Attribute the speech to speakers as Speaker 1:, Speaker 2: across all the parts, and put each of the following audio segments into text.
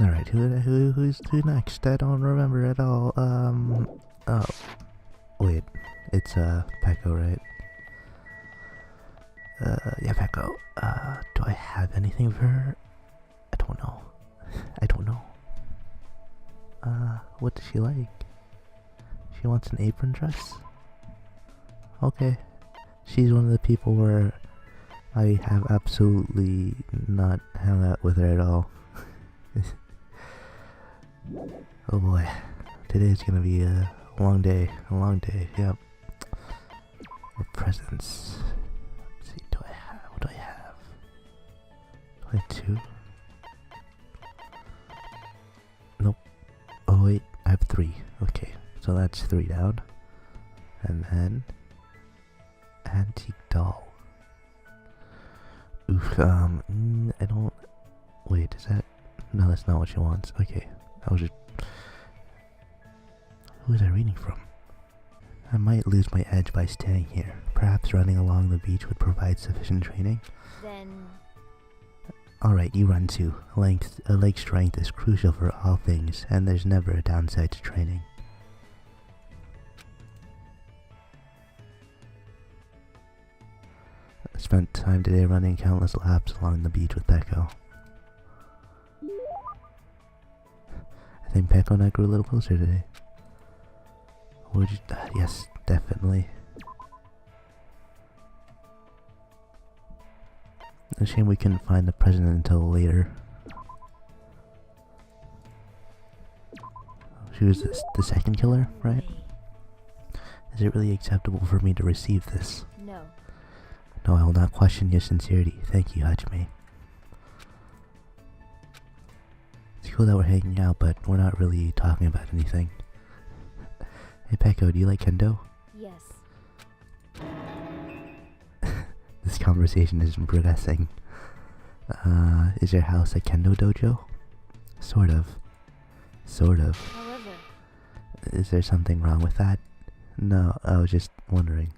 Speaker 1: Alright, who's next? I don't remember at all. Oh, wait. It's, Peko, right? Yeah, Peko. Do I have anything for her? I don't know. I don't know. What does she like? She wants an apron dress? Okay. She's one of the people where I have absolutely not hung out with her at all. Oh boy. Today's gonna be a long day. Yep. More presents. Let's see, what do I have? Do I have 2? Nope. Oh wait, I have 3. Okay, so that's 3 down. And then antique doll. Oof, I don't... Wait, is that... No, that's not what she wants. Okay, I was just... Who is I reading from? I might lose my edge by staying here. Perhaps running along the beach would provide sufficient training?
Speaker 2: Then...
Speaker 1: Alright, you run too. Leg strength is crucial for all things, and there's never a downside to training. I spent time today running countless laps along the beach with Peko. I think Peko and I grew a little closer today. Would you? Yes, definitely. A shame we couldn't find the president until later. She was the second killer, right? Is it really acceptable for me to receive this?
Speaker 2: No.
Speaker 1: No, I will not question your sincerity. Thank you, Hajime. It's cool that we're hanging out, but we're not really talking about anything. Hey Peko, do you like kendo?
Speaker 2: Yes.
Speaker 1: This conversation isn't progressing. Is your house a kendo dojo? Sort of.
Speaker 2: However...
Speaker 1: Is there something wrong with that? No, I was just wondering.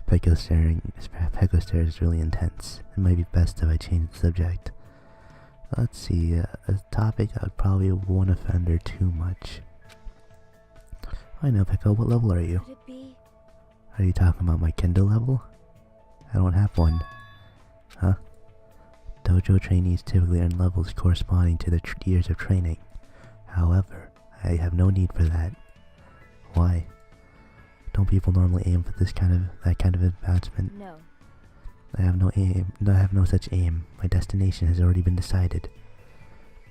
Speaker 1: Peko stare is really intense. It might be best if I change the subject. Let's see, a topic that would probably won't offend her too much. I know, Peko, what level are you?
Speaker 2: Could it be?
Speaker 1: Are you talking about my kendo level? I don't have one. Huh? Dojo trainees typically earn levels corresponding to their years of training. However, I have no need for that. Why? Don't people normally aim for that kind of advancement?
Speaker 2: No.
Speaker 1: I have no aim. I have no such aim. My destination has already been decided.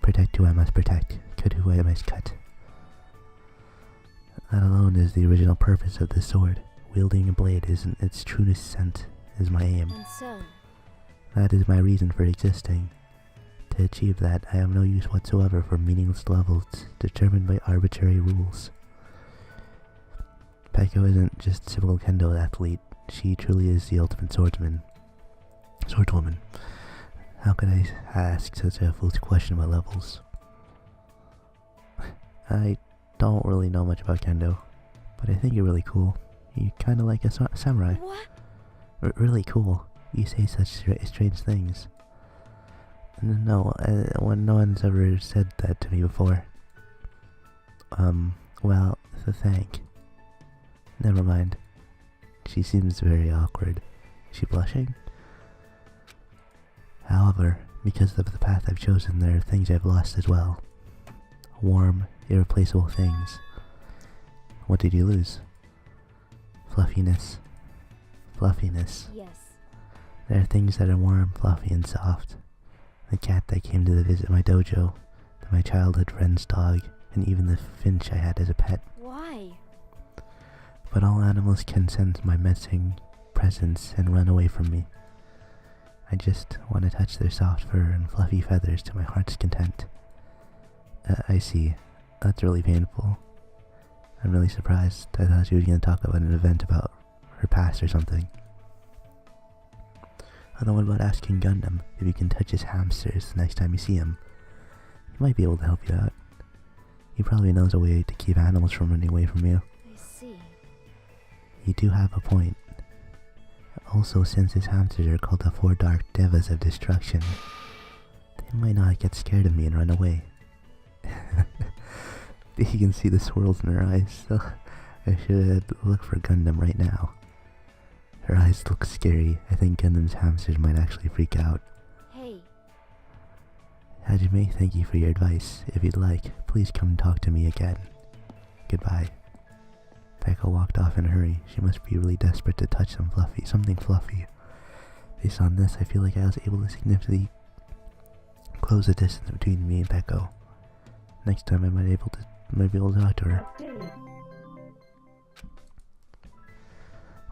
Speaker 1: Protect who I must protect. Cut who I must cut. That alone is the original purpose of this sword. Wielding a blade in its truest sense is my aim.
Speaker 2: And so...
Speaker 1: That is my reason for existing. To achieve that, I have no use whatsoever for meaningless levels determined by arbitrary rules. Peko isn't just a typical kendo athlete. She truly is the ultimate swordswoman. How could I ask such a foolish question about levels? I don't really know much about kendo, but I think you're really cool. You kinda like a samurai.
Speaker 2: What?
Speaker 1: Really cool. You say such strange things. No, when no one's ever said that to me before. Well, thank. Never mind. She seems very awkward. Is she blushing? However, because of the path I've chosen, there are things I've lost as well. Warm, irreplaceable things. What did you lose? Fluffiness.
Speaker 2: Yes.
Speaker 1: There are things that are warm, fluffy, and soft. The cat that came to visit my dojo, my childhood friend's dog, and even the finch I had as a pet.
Speaker 2: Why?
Speaker 1: But all animals can sense my missing presence and run away from me. I just want to touch their soft fur and fluffy feathers to my heart's content. I see. That's really painful. I'm really surprised. I thought she was going to talk about an event about her past or something. I don't know about asking Gundham if you can touch his hamsters the next time you see him. He might be able to help you out. He probably knows a way to keep animals from running away from you.
Speaker 2: I see.
Speaker 1: You do have a point. Also, since his hamsters are called the 4 dark devas of destruction, it might not get scared of me and run away. You can see the swirls in her eyes, so I should look for Gundam right now. Her eyes look scary. I think Gundam's hamsters might actually freak out.
Speaker 2: Hey.
Speaker 1: Hajime, thank you for your advice. If you'd like, please come talk to me again. Goodbye. Peko walked off in a hurry. She must be really desperate to touch something fluffy. Based on this, I feel like I was able to significantly close the distance between me and Peko. Next time I might be able to talk to her.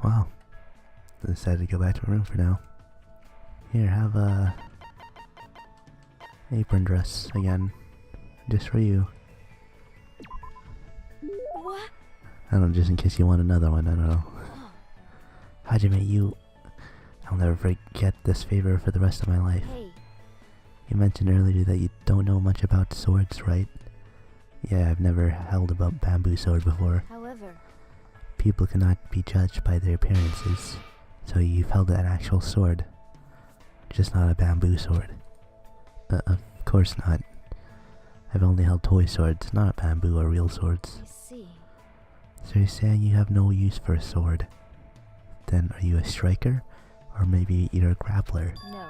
Speaker 1: Wow. I decided to go back to my room for now. Here, have a apron dress again. Just for you.
Speaker 2: What?
Speaker 1: I don't know, just in case you want another one, I don't know. Hajime, I'll never forget this favor for the rest of my life.
Speaker 2: Hey.
Speaker 1: You mentioned earlier that you don't know much about swords, right? Yeah, I've never held a bamboo sword before.
Speaker 2: However,
Speaker 1: people cannot be judged by their appearances, so you've held an actual sword, just not a bamboo sword. Of course not. I've only held toy swords, not bamboo or real swords.
Speaker 2: I see.
Speaker 1: So you're saying you have no use for a sword? Then are you a striker? Or maybe you're a grappler?
Speaker 2: No.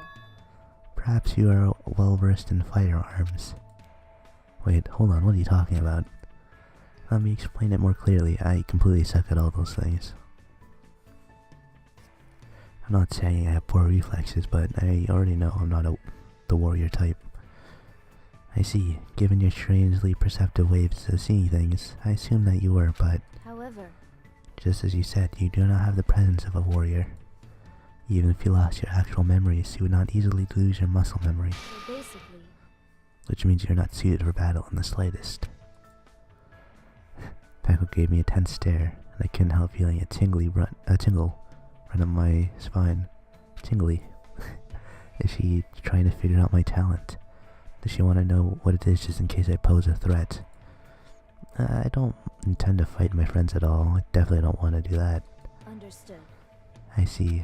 Speaker 1: Perhaps you are well versed in firearms. Wait, hold on, what are you talking about? Let me explain it more clearly. I completely suck at all those things. I'm not saying I have poor reflexes, but I already know I'm not the warrior type. I see. Given your strangely perceptive ways of seeing things, I assume that you were, but...
Speaker 2: However...
Speaker 1: Just as you said, you do not have the presence of a warrior. Even if you lost your actual memories, you would not easily lose your muscle memory.
Speaker 2: So basically...
Speaker 1: Which means you're not suited for battle in the slightest. Peko gave me a tense stare, and I couldn't help feeling a tingle run up my spine. Tingly. Is she trying to figure out my talent? Does she want to know what it is just in case I pose a threat? I don't intend to fight my friends at all. I definitely don't want to do that.
Speaker 2: Understood.
Speaker 1: I see.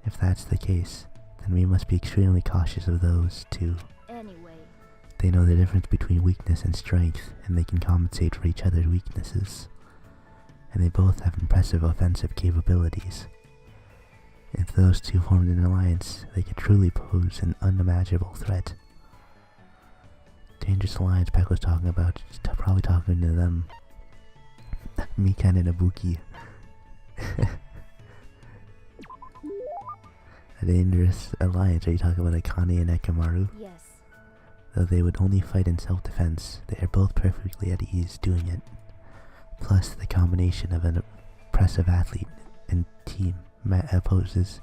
Speaker 1: If that's the case, then we must be extremely cautious of those two.
Speaker 2: Anyway.
Speaker 1: They know the difference between weakness and strength, and they can compensate for each other's weaknesses. And they both have impressive offensive capabilities. If those two formed an alliance, they could truly pose an unimaginable threat. Dangerous alliance Peck was talking about, probably talking to them. Mika and Ibuki. A dangerous alliance, are you talking about Akane and Ekamaru?
Speaker 2: Yes.
Speaker 1: Though they would only fight in self-defense, they are both perfectly at ease doing it. Plus, the combination of an impressive athlete and team poses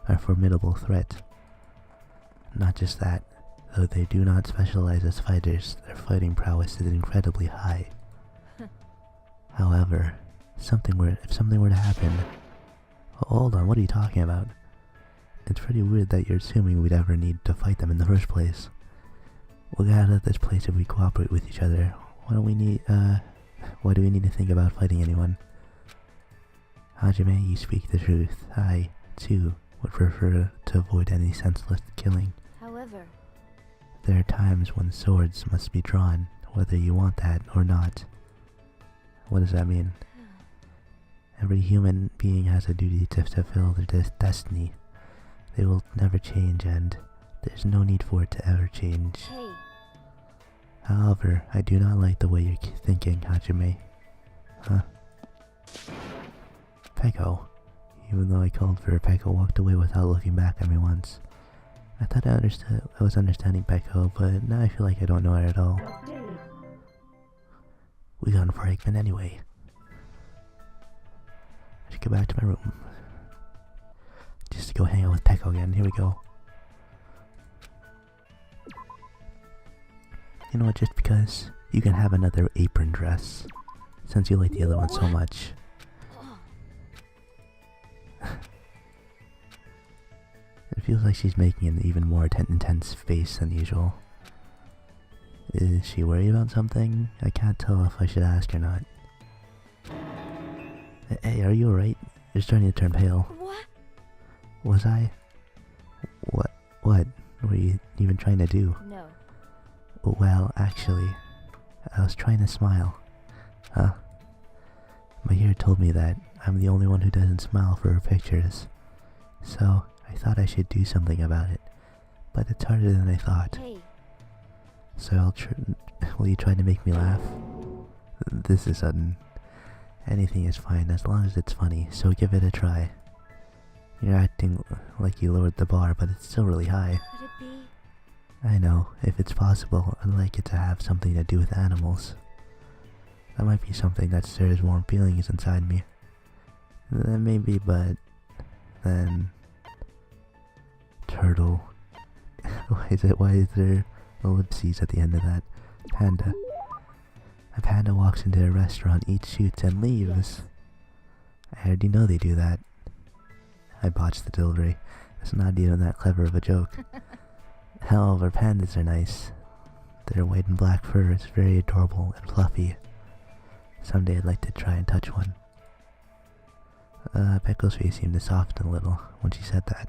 Speaker 1: a formidable threat. Not just that, though they do not specialize as fighters, their fighting prowess is incredibly high. However, if something were to happen... Hold on, what are you talking about? It's pretty weird that you're assuming we'd ever need to fight them in the first place. We'll get out of this place if we cooperate with each other. Why do we need to think about fighting anyone? Hajime, you speak the truth. I, too, would prefer to avoid any senseless killing.
Speaker 2: However,
Speaker 1: there are times when swords must be drawn, whether you want that or not. What does that mean? Every human being has a duty to fulfill their destiny. They will never change, and there's no need for it to ever change.
Speaker 2: hey,
Speaker 1: However, I do not like the way you're thinking, Hajime. Huh? Peko. Even though I called for her, Peko walked away without looking back at me once. I thought I was understanding Peko, but now I feel like I don't know her at all. We got for Aikman anyway. I should go back to my room. Just to go hang out with Peko again. Here we go. You know what, just because you can have another apron dress, since you like the other one so much. It feels like she's making an even more intense face than usual. Is she worried about something? I can't tell if I should ask or not. Hey, are you alright? You're starting to turn pale.
Speaker 2: what?
Speaker 1: Was I? What were you even trying to do? Well, actually, I was trying to smile. Huh? My hero told me that I'm the only one who doesn't smile for her pictures. So, I thought I should do something about it. But it's harder than I thought.
Speaker 2: Hey,
Speaker 1: So will you try to make me laugh? This is sudden. Anything is fine as long as it's funny, so give it a try. You're acting like you lowered the bar, but it's still really high.
Speaker 2: could it be?
Speaker 1: I know, if it's possible, I'd like it to have something to do with animals. That might be something that stirs warm feelings inside me. Then maybe, but then turtle. Why is there ellipses at the end of that? Panda. A panda walks into a restaurant, eats, shoots, and leaves.
Speaker 2: Yes.
Speaker 1: I already know they do that. I botched the delivery. It's not even that clever of a joke. However, pandas are nice. Their white and black fur is very adorable and fluffy. Someday I'd like to try and touch one. Peko's face seemed to soften a little when she said that.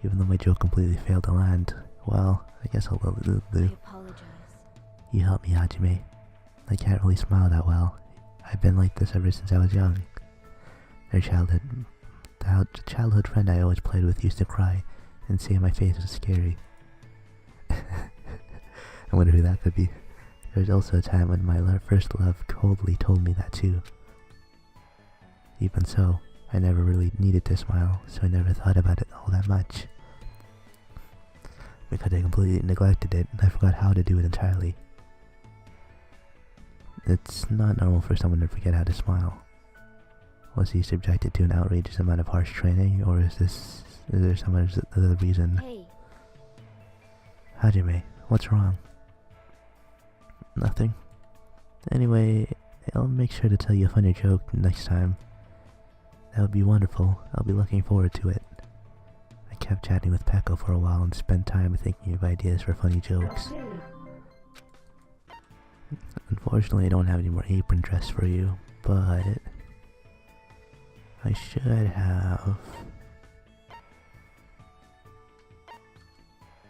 Speaker 1: Even though my joke completely failed to land, well, I guess I'll do.
Speaker 2: I apologize.
Speaker 1: You helped me, Hajime. I can't really smile that well. I've been like this ever since I was young. The childhood friend I always played with used to cry and say my face was scary. I wonder who that could be. There was also a time when my first love coldly told me that too. Even so, I never really needed to smile, so I never thought about it all that much. Because I completely neglected it, I forgot how to do it entirely. It's not normal for someone to forget how to smile. Was he subjected to an outrageous amount of harsh training, or is there some other reason?
Speaker 2: Hey,
Speaker 1: Hajime, what's wrong? Nothing. Anyway, I'll make sure to tell you a funny joke next time. That would be wonderful. I'll be looking forward to it. I kept chatting with Peko for a while and spent time thinking of ideas for funny jokes. Unfortunately, I don't have any more apron dress for you, but I should have.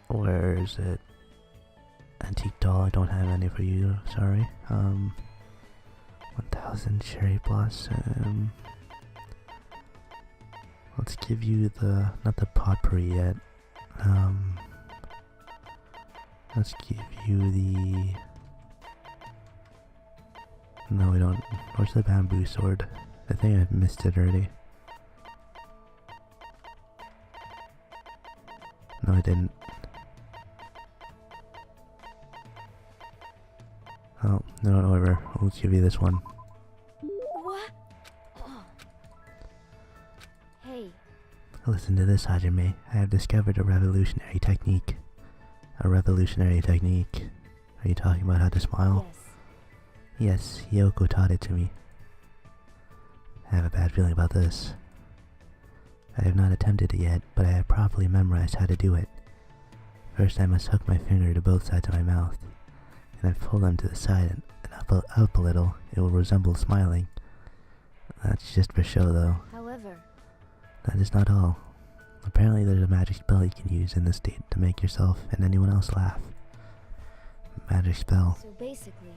Speaker 1: Where is it? Antique doll, I don't have any for you, sorry. 1000 cherry blossom. Let's give you not the potpourri yet. Let's give you the. No, we don't. Where's the bamboo sword? I think I missed it already. No, I didn't. Oh, no, whatever. Let's give you this one.
Speaker 2: what? Oh. Hey,
Speaker 1: Listen to this, Hajime. I have discovered a revolutionary technique. A revolutionary technique? Are you talking about how to smile?
Speaker 2: yes.
Speaker 1: Yes, Yoko taught it to me. I have a bad feeling about this. I have not attempted it yet, but I have properly memorized how to do it. First I must hook my finger to both sides of my mouth, and then pull them to the side and up a little. It will resemble smiling. That's just for show though.
Speaker 2: However,
Speaker 1: That is not all. Apparently there's a magic spell you can use in this state to make yourself and anyone else laugh. Magic spell.
Speaker 2: so basically,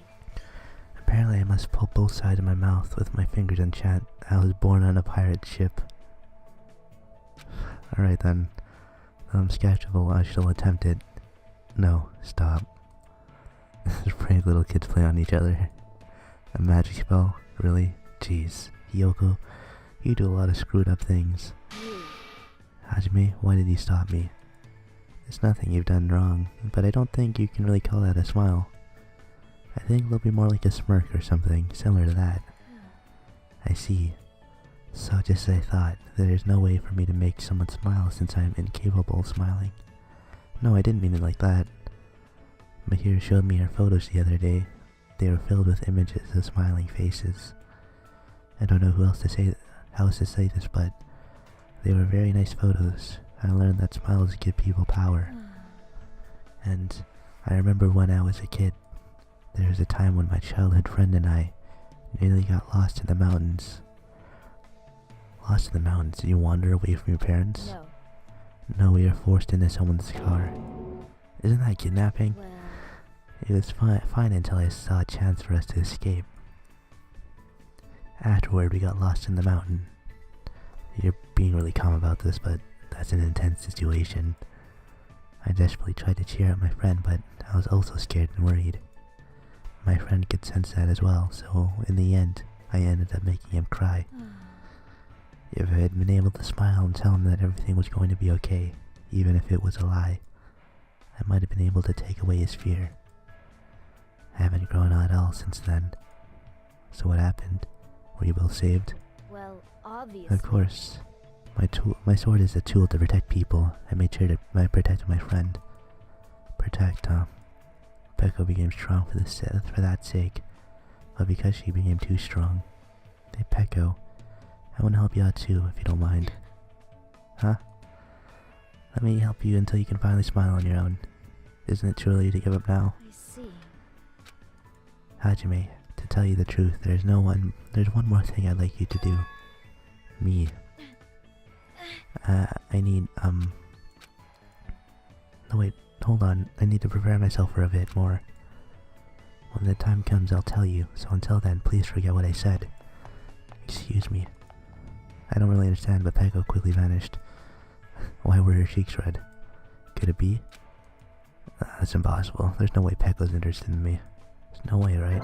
Speaker 1: Apparently I must pull both sides of my mouth with my fingers and chant, "I was born on a pirate ship." Alright then. I'm skeptical. I shall attempt it. No, stop. Prank little kids play on each other. A magic spell? Really? Jeez. Yoko, you do a lot of screwed up things.
Speaker 2: you.
Speaker 1: Hajime, why did you stop me? There's nothing you've done wrong, but I don't think you can really call that a smile. I think it'll be more like a smirk or something, similar to that. I see. So just as I thought, there's no way for me to make someone smile since I am incapable of smiling. No, I didn't mean it like that. Mahir showed me her photos the other day. They were filled with images of smiling faces. I don't know how else to say this, but they were very nice photos. I learned that smiles give people power. And I remember when I was a kid, there was a time when my childhood friend and I nearly got lost in the mountains. Lost in the mountains? Did you wander away from your parents?
Speaker 2: No.
Speaker 1: No, we were forced into someone's car. Isn't that kidnapping?
Speaker 2: Well,
Speaker 1: It was fine until I saw a chance for us to escape. Afterward, we got lost in the mountain. You're being really calm about this, but that's an intense situation. I desperately tried to cheer up my friend, but I was also scared and worried. My friend could sense that as well, so in the end, I ended up making him cry. If I had been able to smile and tell him that everything was going to be okay, even if it was a lie, I might have been able to take away his fear. I haven't grown at all since then. So what happened? Were you both saved?
Speaker 2: Well, obviously.
Speaker 1: Of course. My sword is a tool to protect people. I made sure I protected my friend. Protect, huh? Peko became strong for that sake, but because she became too strong. Hey Peko, I want to help you out too, if you don't mind. Huh? Let me help you until you can finally smile on your own. Isn't it too early to give up now?
Speaker 2: I see.
Speaker 1: Hajime, to tell you the truth, there's one more thing I'd like you to do. Me. I need, no wait, hold on, I need to prepare myself for a bit more. When the time comes, I'll tell you, so until then, please forget what I said. Excuse me. I don't really understand, but Peko quickly vanished. Why were her cheeks red? Could it be? That's impossible. There's no way Peko's interested in me. There's no way, right?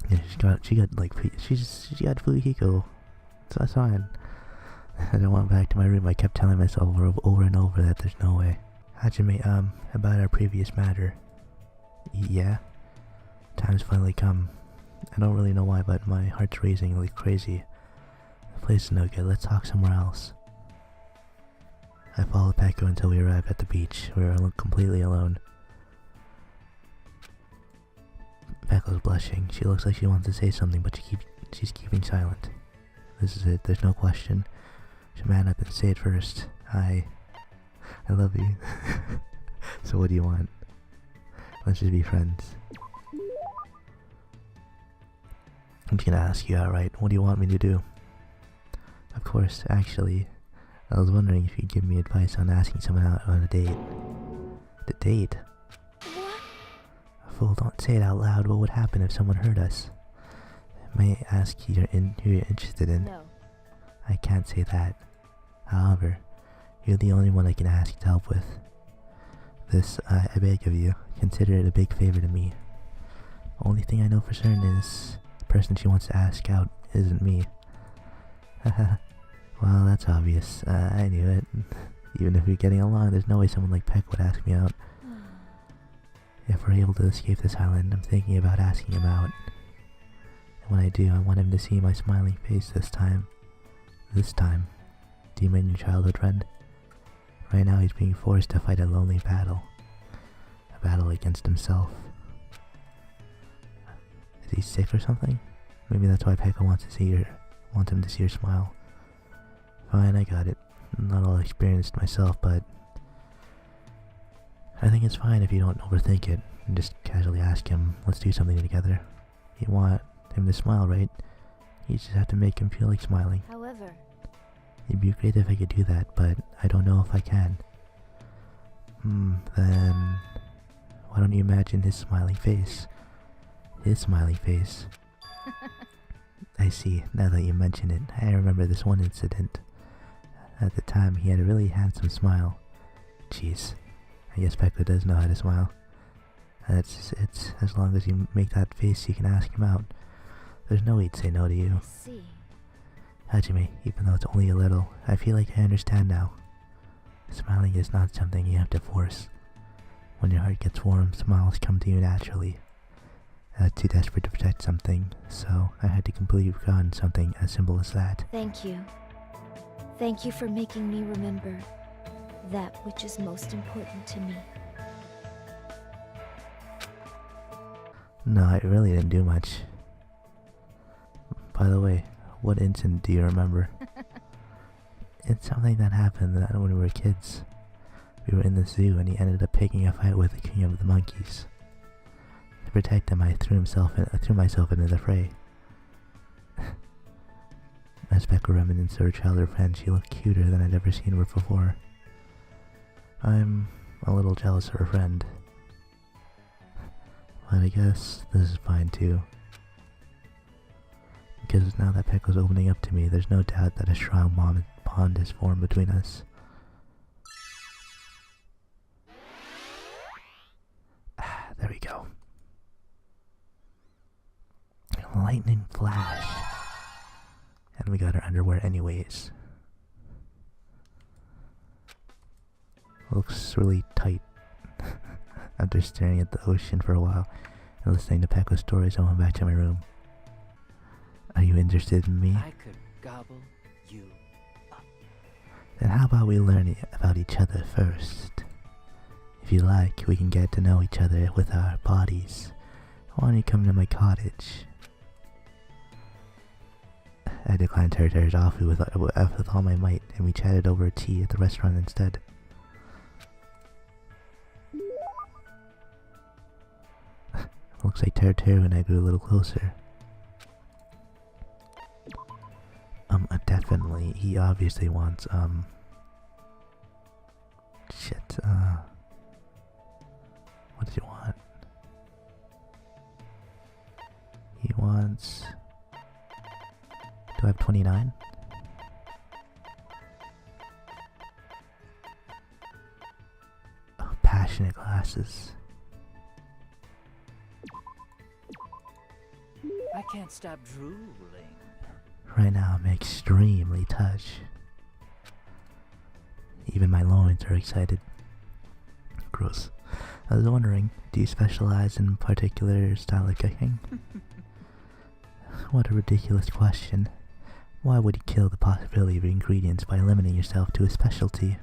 Speaker 1: Yeah, she got Fukiko. So that's fine. I went back to my room. I kept telling myself over and over that there's no way. Hajime, about our previous matter. Yeah? Time's finally come. I don't really know why, but my heart's racing like crazy. The place is no good. Let's talk somewhere else. I followed Peko until we arrived at the beach. We were completely alone. Peko's blushing. She looks like she wants to say something, but she's keeping silent. This is it. There's no question. She man up and say it first. I love you. So what do you want? Let's just be friends. I'm just gonna ask you outright. What do you want me to do? Of course, actually, I was wondering if you'd give me advice on asking someone out on a date. The date? Fool, don't say it out loud. What would happen if someone heard us? May I ask who you're interested in?
Speaker 2: No.
Speaker 1: I can't say that. However, you're the only one I can ask to help with. This, I beg of you, consider it a big favor to me. Only thing I know for certain is the person she wants to ask out isn't me. Haha. Well, that's obvious. I knew it. Even if we're getting along, there's no way someone like Peck would ask me out. If we're able to escape this island, I'm thinking about asking him out. And when I do, I want him to see my smiling face this time. This time. Do you mean your childhood friend? Right now he's being forced to fight a lonely battle. A battle against himself. Is he sick or something? Maybe that's why Peko wants him to see her smile. Fine, I got it. I'm not all experienced myself, but I think it's fine if you don't overthink it and just casually ask him, let's do something together. You want him to smile, right? You just have to make him feel like smiling.
Speaker 2: However,
Speaker 1: it'd be great if I could do that, but I don't know if I can. Then why don't you imagine his smiling face? His smiling face. I see, now that you mention it, I remember this one incident. At the time, he had a really handsome smile. Jeez, I guess Peko does know how to smile. It's as long as you make that face, you can ask him out. There's no way he'd say no to you.
Speaker 2: I see.
Speaker 1: Hajime, even though it's only a little, I feel like I understand now. Smiling is not something you have to force. When your heart gets warm, smiles come to you naturally. I was too desperate to protect something, so I had to completely forgotten something as simple as that.
Speaker 2: Thank you. Thank you for making me remember that which is most important to me.
Speaker 1: No, I really didn't do much. By the way, what incident do you remember? It's something that happened when we were kids. We were in the zoo and he ended up picking a fight with the king of the monkeys. To protect him, I threw myself into the fray. As Peko reminisced her childhood friend, she looked cuter than I'd ever seen her before. I'm a little jealous of her friend. But I guess this is fine too. Because now that Peko's opening up to me, there's no doubt that a strong bond is formed between us. There we go. Lightning flash. And we got our underwear anyways. Looks really tight. After staring at the ocean for a while and listening to Peko's stories, I went back to my room. Are you interested in me?
Speaker 3: I could gobble you up.
Speaker 1: Then how about we learn about each other first? If you like, we can get to know each other with our bodies. Why don't you come to my cottage? I declined Teruteru's offer with all my might, and we chatted over tea at the restaurant instead. Looks like Teruteru and I grew a little closer. Definitely. He obviously wants, shit, what does he want? He wants... Do I have 29? Oh, passionate glasses.
Speaker 3: I can't stop drooling.
Speaker 1: Right now I'm extremely touched. Even my loins are excited. Gross. I was wondering, do you specialize in a particular style of cooking? What a ridiculous question. Why would you kill the possibility of ingredients by limiting yourself to a specialty?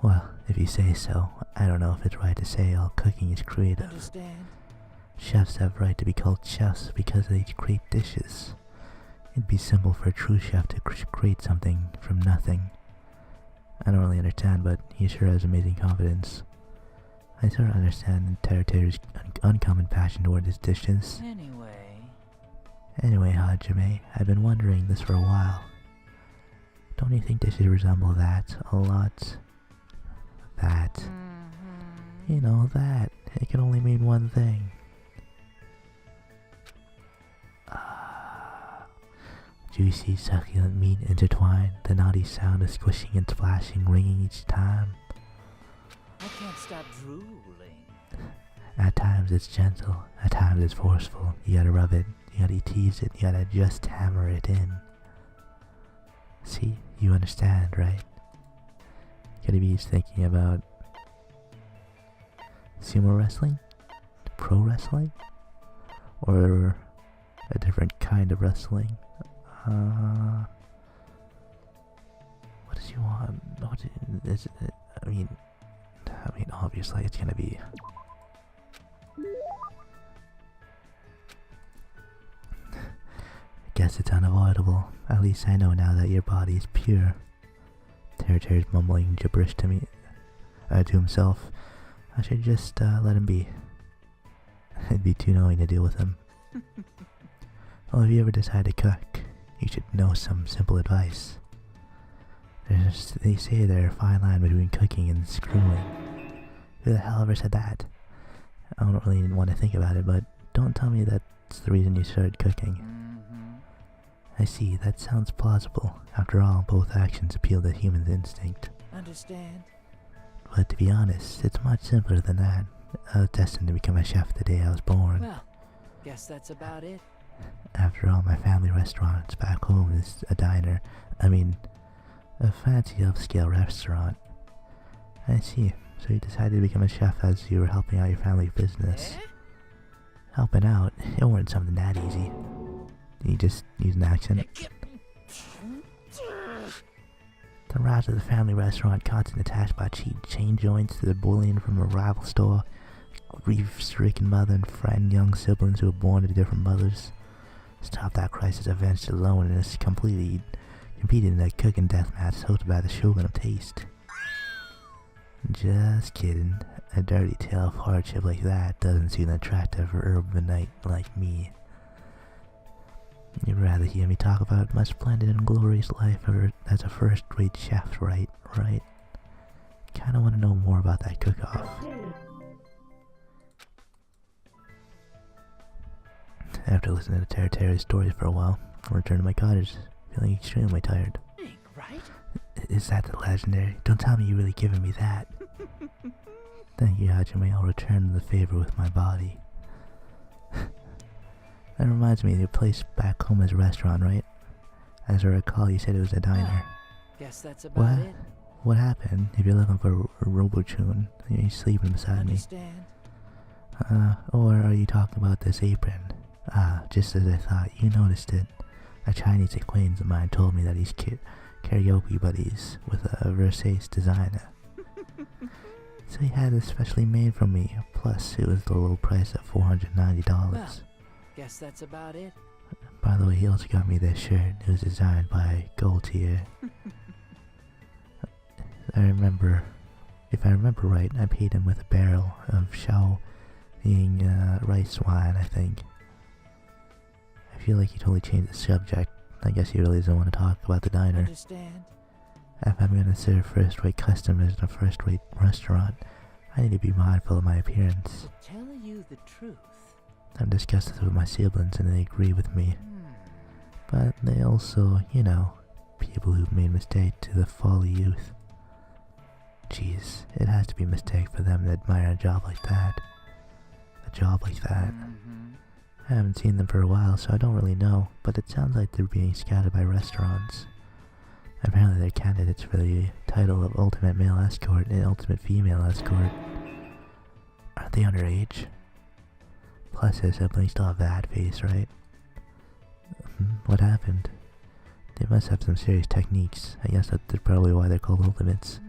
Speaker 1: Well, if you say so, I don't know if it's right to say all cooking is creative.
Speaker 3: Understand?
Speaker 1: Chefs have right to be called chefs because they create dishes. It'd be simple for a true chef to create something from nothing. I don't really understand, but he sure has amazing confidence. I sort of understand Teruteru's uncommon passion toward his dishes. Anyway, Hajime, I've been wondering this for a while. Don't you think dishes resemble that a lot? That. You know, that. It can only mean one thing. Juicy, succulent meat intertwined, the naughty sound of squishing and splashing ringing each time.
Speaker 3: I can't stop drooling.
Speaker 1: At times it's gentle, at times it's forceful. You gotta rub it, you gotta tease it, you gotta just hammer it in. See, you understand, right? Could he be thinking about sumo wrestling? Pro wrestling? Or a different kind of wrestling? What does he want? What is it? I mean, obviously it's gonna be. I guess it's unavoidable. At least I know now that your body is pure. Teruteru's mumbling gibberish to me, to himself. I should just let him be. It'd be too knowing to deal with him. Well, if you ever decide to cook, you should know some simple advice. They say there's a fine line between cooking and screwing. Who the hell ever said that? I don't really want to think about it, but don't tell me that's the reason you started cooking. I see, that sounds plausible. After all, both actions appeal to human instinct.
Speaker 3: Understand?
Speaker 1: But to be honest, it's much simpler than that. I was destined to become a chef the day I was born.
Speaker 3: Well, guess that's about it.
Speaker 1: After all, my family restaurant back home is a diner. A fancy upscale restaurant. I see. So you decided to become a chef as you were helping out your family business. Helping out? It wasn't something that easy. You just use an accent. The rise of the family restaurant, constant attached by cheap chain joints to the bullying from a rival store, grief-stricken mother and frightened young siblings who were born to different mothers. Stop that crisis avenged alone and is completely competing in a cooking deathmatch hosted by the Shogun of Taste. Just kidding. A dirty tale of hardship like that doesn't seem attractive for urbanite like me. You'd rather hear me talk about my splendid and glorious life as a first-rate chef, right? Kinda wanna know more about that cook-off. After listening to Teruteru's stories for a while, I returned to my cottage, feeling extremely tired.
Speaker 3: Right?
Speaker 1: Is that the legendary? Don't tell me you're really giving me that. Thank you, Hajime. I'll return the favor with my body. That reminds me, your place back home is a restaurant, right? As I recall, you said it was a diner.
Speaker 3: Guess that's about it.
Speaker 1: What happened? If you're looking for a Robochun, you're sleeping beside me.
Speaker 3: Understand?
Speaker 1: Or are you talking about this apron? Ah, just as I thought, you noticed it. A Chinese acquaintance of mine told me that he's karaoke buddies with a Versace designer. So he had it specially made for me, plus it was the low price of $490.
Speaker 3: Well, guess that's about it.
Speaker 1: By the way, he also got me this shirt. It was designed by Gaultier. If I remember right, I paid him with a barrel of Shao being rice wine, I think. I feel like he totally changed the subject. I guess he really doesn't want to talk about the diner.
Speaker 3: Understand?
Speaker 1: If I'm gonna serve first-rate customers in a first-rate restaurant, I need to be mindful of my appearance.
Speaker 3: To tell you the truth.
Speaker 1: I've discussed this with my siblings and they agree with me. But they also, you know, people who've made mistakes to the folly youth. Jeez, it has to be a mistake for them to admire a job like that. A job like that. I haven't seen them for a while, so I don't really know, but it sounds like they're being scouted by restaurants. Apparently they're candidates for the title of Ultimate Male Escort and Ultimate Female Escort. Aren't they underage? Plus their siblings still have that face, right? What happened? They must have some serious techniques. I guess that's probably why they're called Ultimates.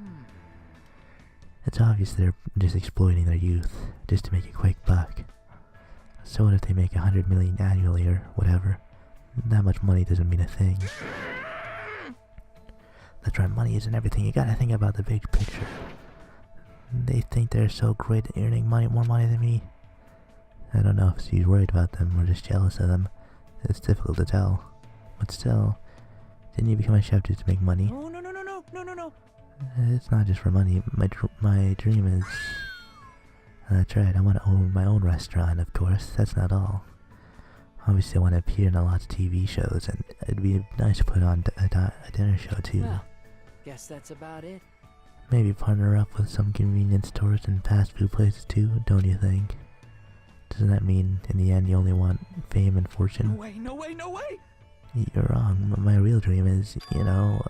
Speaker 1: It's obvious they're just exploiting their youth, just to make a quick buck. So what if they make 100 million annually or whatever? That much money doesn't mean a thing. That's right, money isn't everything. You gotta think about the big picture. They think they're so great at earning more money than me. I don't know if she's worried about them or just jealous of them. It's difficult to tell. But still, didn't you become a chef just to make money?
Speaker 3: No.
Speaker 1: It's not just for money. My dream is... That's right, I want to own my own restaurant, of course. That's not all. Obviously, I want to appear in a lot of TV shows, and it'd be nice to put on a dinner show, too.
Speaker 3: Well, guess that's about it.
Speaker 1: Maybe partner up with some convenience stores and fast food places, too, don't you think? Doesn't that mean, in the end, you only want fame and fortune?
Speaker 3: No way!
Speaker 1: You're wrong. My real dream is, you know,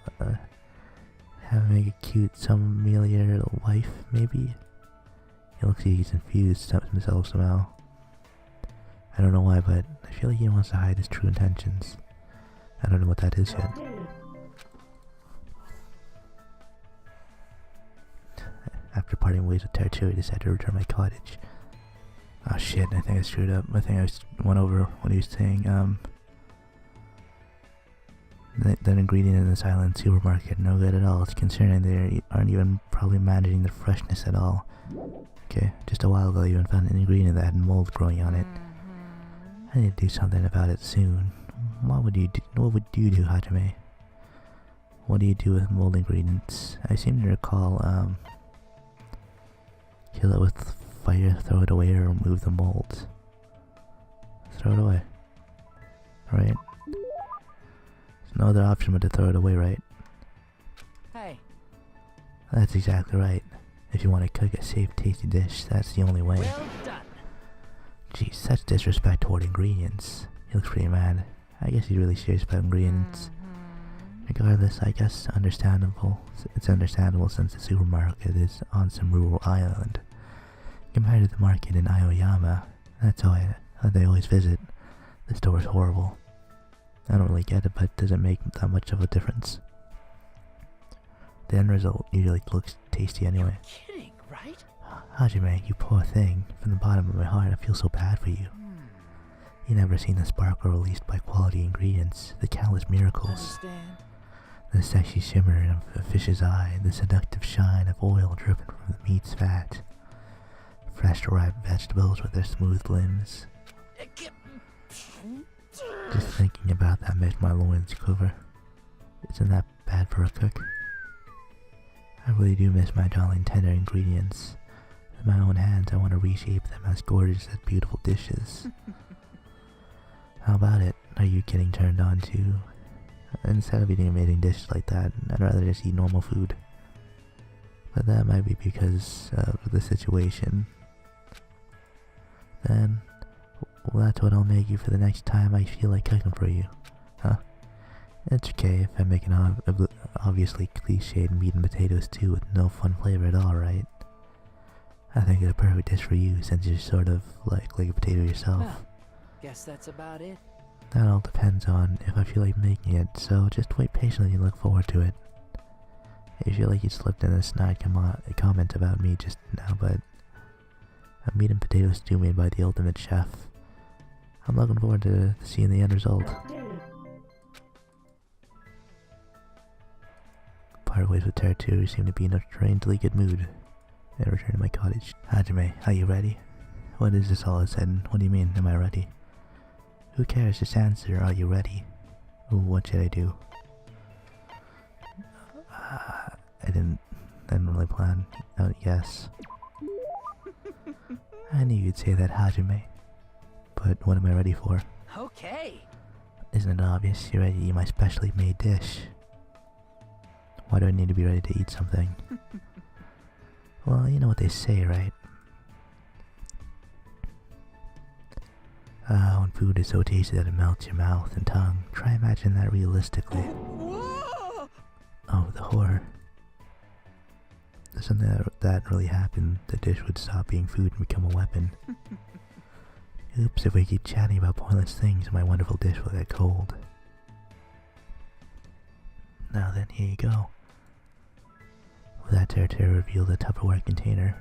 Speaker 1: having a cute, familiar wife, maybe? He looks like he's confused himself somehow. I don't know why, but I feel like he wants to hide his true intentions. I don't know what that is yet. After parting ways with Teruteru, I decided to return to my cottage. Oh shit, I think I screwed up. I think I went over what he was saying. That ingredient in this island supermarket, no good at all. It's concerning they aren't even probably managing the freshness at all. Okay, just a while ago you even found an ingredient that had mold growing on it. I need to do something about it soon. What would you do, Hajime? What do you do with mold ingredients? I seem to recall, kill it with fire, throw it away, or remove the molds. Throw it away. Right? There's no other option but to throw it away, right?
Speaker 3: Hey.
Speaker 1: That's exactly right. If you want to cook a safe, tasty dish, that's the only way.
Speaker 3: Well done.
Speaker 1: Geez, such disrespect toward ingredients. He looks pretty mad. I guess he's really serious about ingredients. Regardless, I guess understandable. It's understandable since the supermarket is on some rural island. Compared to the market in Aoyama, that's how they always visit. The store is horrible. I don't really get it, but it doesn't make that much of a difference. The end result usually looks tasty anyway.
Speaker 3: You're kidding, right?
Speaker 1: Hajime, you poor thing. From the bottom of my heart, I feel so bad for you. You never seen the sparkle released by quality ingredients, the countless miracles.
Speaker 3: Understand?
Speaker 1: The sexy shimmer of a fish's eye, the seductive shine of oil dripping from the meat's fat. Fresh ripe vegetables with their smooth limbs. Just thinking about that makes my loins quiver. Isn't that bad for a cook? I really do miss my darling tender ingredients. With my own hands, I want to reshape them as gorgeous as beautiful dishes. How about it? Are you getting turned on too? Instead of eating amazing dishes like that, I'd rather just eat normal food. But that might be because of the situation. Then, well, that's what I'll make you for the next time I feel like cooking for you. Huh? It's okay if I make an obviously cliched meat and potatoes stew with no fun flavor at all, right? I think it's a perfect dish for you since you're sort of like a potato yourself.
Speaker 3: Well, guess that's about it.
Speaker 1: That all depends on if I feel like making it, so just wait patiently and look forward to it. I feel like you slipped in a snide comment about me just now, but a meat and potato stew made by the ultimate chef. I'm looking forward to seeing the end result. Part ways with Teruteru seem to be in a strangely good mood. I return to my cottage. Hajime, are you ready? What is this all said? What do you mean, am I ready? Who cares? Just answer, are you ready? What should I do? I didn't really plan. Yes. I knew you'd say that, Hajime. But what am I ready for?
Speaker 3: Okay.
Speaker 1: Isn't it obvious you're ready to eat my specially made dish? Why do I need to be ready to eat something? Well, you know what they say, right? When food is so tasty that it melts your mouth and tongue. Try imagine that realistically.
Speaker 3: Whoa!
Speaker 1: Oh, the horror. If something that really happened, the dish would stop being food and become a weapon. Oops, if we keep chatting about pointless things, my wonderful dish will get cold. Now then, here you go. With that, Teruteru revealed a Tupperware container.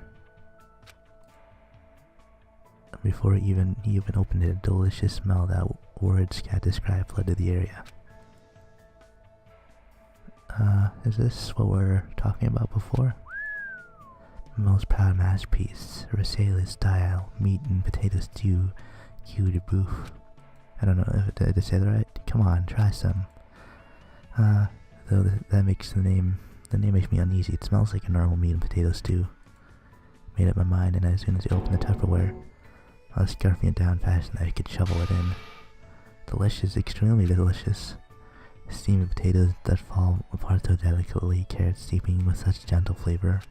Speaker 1: Before he even opened it, a delicious smell that words can't describe flooded the area. Is this what we're talking about before? Most proud masterpiece, Rasela style, meat and potato stew, cue de bouffe. I don't know, did I say that right? Come on, try some. Though that makes the name makes me uneasy. It smells like a normal meat and potato stew. Made up my mind, and as soon as I opened the Tupperware, I was scarfing it down fast that I could shovel it in. Delicious, extremely delicious. Steaming potatoes that fall apart so delicately, carrots steeping with such gentle flavor.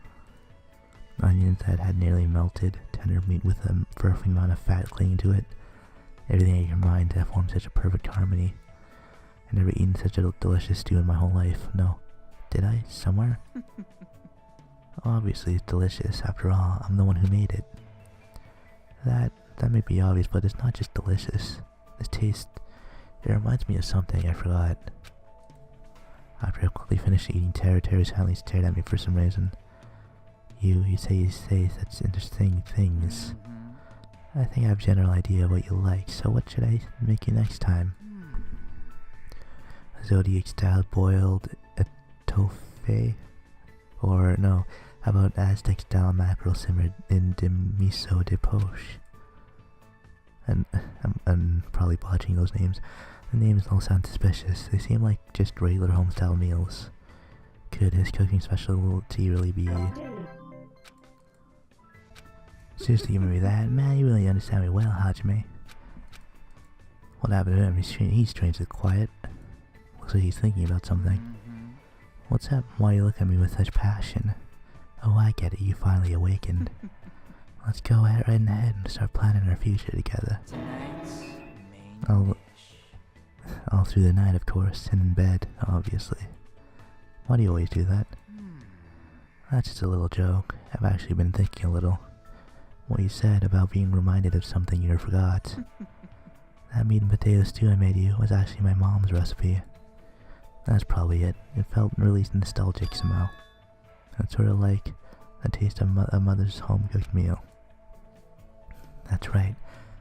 Speaker 1: Onions that had nearly melted, tender meat with a perfect amount of fat clinging to it. Everything in your mind that formed such a perfect harmony. I've never eaten such a delicious stew in my whole life. No. Did I? Somewhere? Obviously it's delicious. After all, I'm the one who made it. That may be obvious, but it's not just delicious. This taste, it reminds me of something I forgot. After I quickly finished eating, Teruteru silently stared at me for some reason. You say such interesting things. I think I have a general idea of what you like, so what should I make you next time? Zodiac style boiled etouffee? Or no, how about Aztec style mackerel simmered in de miso de poche? And I'm probably botching those names. The names all sound suspicious. They seem like just regular home-style meals. Could his cooking specialty really be... Seriously, give me that? Man, you really understand me well, Hajime. What happened to him? He's strangely quiet. Looks like he's thinking about something. What's up? Why do you look at me with such passion? Oh, I get it. You finally awakened. Let's go right ahead and start planning our future together.
Speaker 3: Tonight's main dish.
Speaker 1: All through the night, of course, and in bed, obviously. Why do you always do that? That's just a little joke. I've actually been thinking a little. What you said about being reminded of something you forgot. That meat and potato stew I made you was actually my mom's recipe. That's probably it. It felt really nostalgic somehow. It's sort of like the taste of a mother's home-cooked meal. That's right,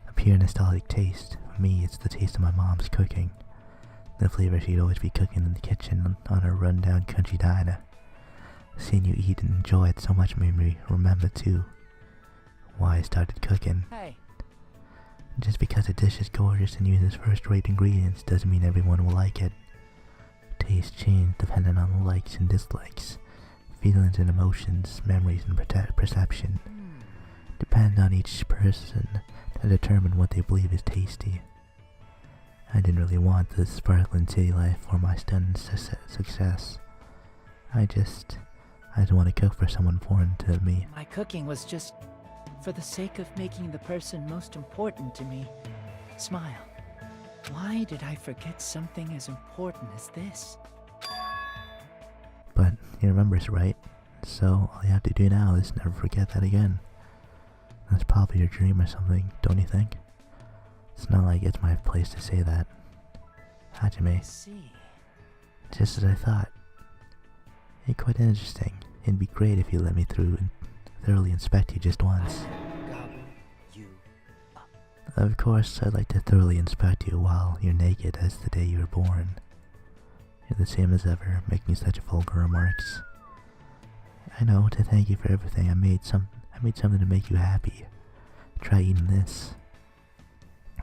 Speaker 1: a pure nostalgic taste. For me, it's the taste of my mom's cooking. The flavor she'd always be cooking in the kitchen on her run-down country diner. Seeing you eat and enjoy it so much made me remember too why I started cooking.
Speaker 3: Hey.
Speaker 1: Just because a dish is gorgeous and uses first-rate ingredients doesn't mean everyone will like it. Tastes change depending on the likes and dislikes. feelings and emotions, memories and perception depend on each person to determine what they believe is tasty. I didn't really want this sparkling city life or my stunned success. I just want to cook for someone foreign to me.
Speaker 3: My cooking was just for the sake of making the person most important to me smile. Why did I forget something as important as this?
Speaker 1: But he remembers, right? So all you have to do now is never forget that again. That's probably your dream or something, don't you think? It's not like it's my place to say that. Hajime.
Speaker 3: See.
Speaker 1: Just as I thought. Hey, quite interesting. It'd be great if you let me through and thoroughly inspect you just once.
Speaker 3: Gobble you up.
Speaker 1: Of course, I'd like to thoroughly inspect you while you're naked as the day you were born. You're the same as ever, making such vulgar remarks. I know, to thank you for everything, I made something to make you happy. Try eating this.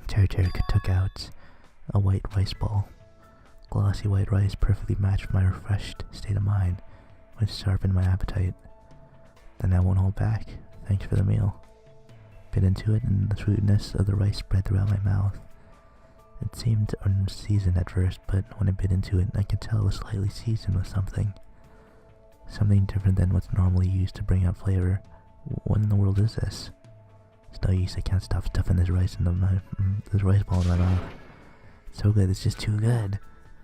Speaker 1: Teruteru took out a white rice ball. Glossy white rice perfectly matched my refreshed state of mind, which sharpened my appetite. Then I won't hold back. Thanks for the meal. Bit into it, and the sweetness of the rice spread throughout my mouth. It seemed unseasoned at first, but when I bit into it, I could tell it was slightly seasoned with something. Something different than what's normally used to bring out flavor. What in the world is this? It's no use, I can't stop stuffing this rice ball in my mouth. So good, it's just too good.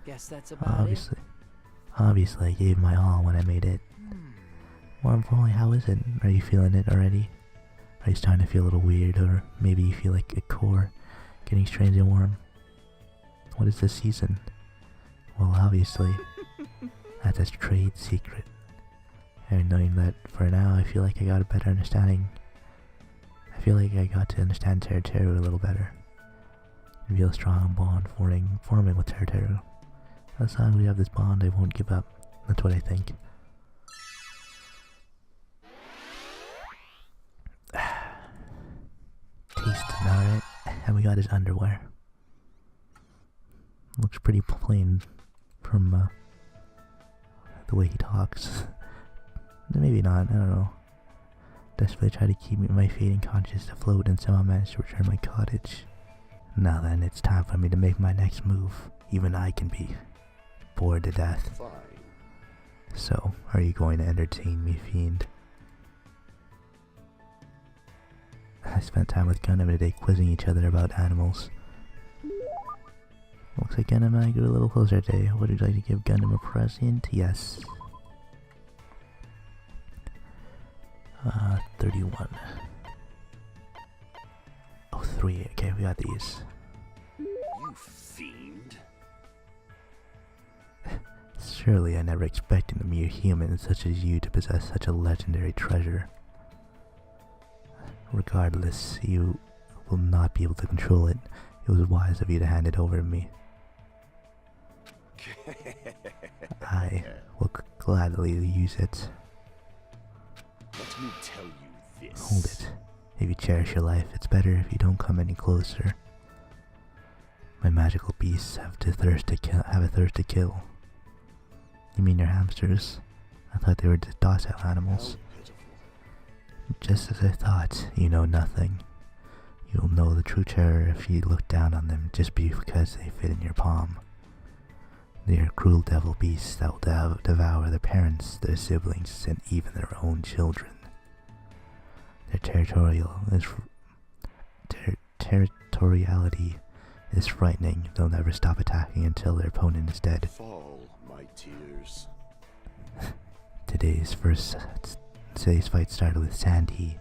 Speaker 3: Guess that's about it.
Speaker 1: Obviously, I gave my all when I made it. More importantly, how is it? Are you feeling it already? Are you starting to feel a little weird, or maybe you feel like a core getting strangely warm? What is this season? Well, obviously, that's a trade secret. And knowing that for now, I feel like I got a better understanding. I feel like I got to understand Teruteru a little better. I feel a strong bond forming with Teruteru. As long as we have this bond, I won't give up. That's what I think. Tasting alright. And we got his underwear. Looks pretty plain from the way he talks. Maybe not, I don't know. Desperately try to keep my fading conscience afloat and somehow manage to return my cottage. Now then, it's time for me to make my next move. Even I can be bored to death.
Speaker 4: Fine.
Speaker 1: So, are you going to entertain me, fiend? I spent time with Gundham today quizzing each other about animals. Looks like Gundham and I grew a little closer today. Would you like to give Gundham a present? Yes. 31. Oh, 3. Okay, we got these.
Speaker 4: You fiend.
Speaker 1: Surely I never expected a mere human such as you to possess such a legendary treasure. Regardless, you will not be able to control it. It was wise of you to hand it over to me. I will gladly use it.
Speaker 4: Let me tell you this.
Speaker 1: Hold it. If you cherish your life, it's better if you don't come any closer. My magical beasts have a thirst to kill. You mean your hamsters? I thought they were just docile animals. Just as I thought, you know nothing. You'll know the true terror if you look down on them just because they fit in your palm. They are cruel devil beasts that will devour their parents, their siblings, and even their own children. Their territoriality is frightening. They'll never stop attacking until their opponent is dead.
Speaker 4: Fall, my tears.
Speaker 1: Today's fight started with Sandy,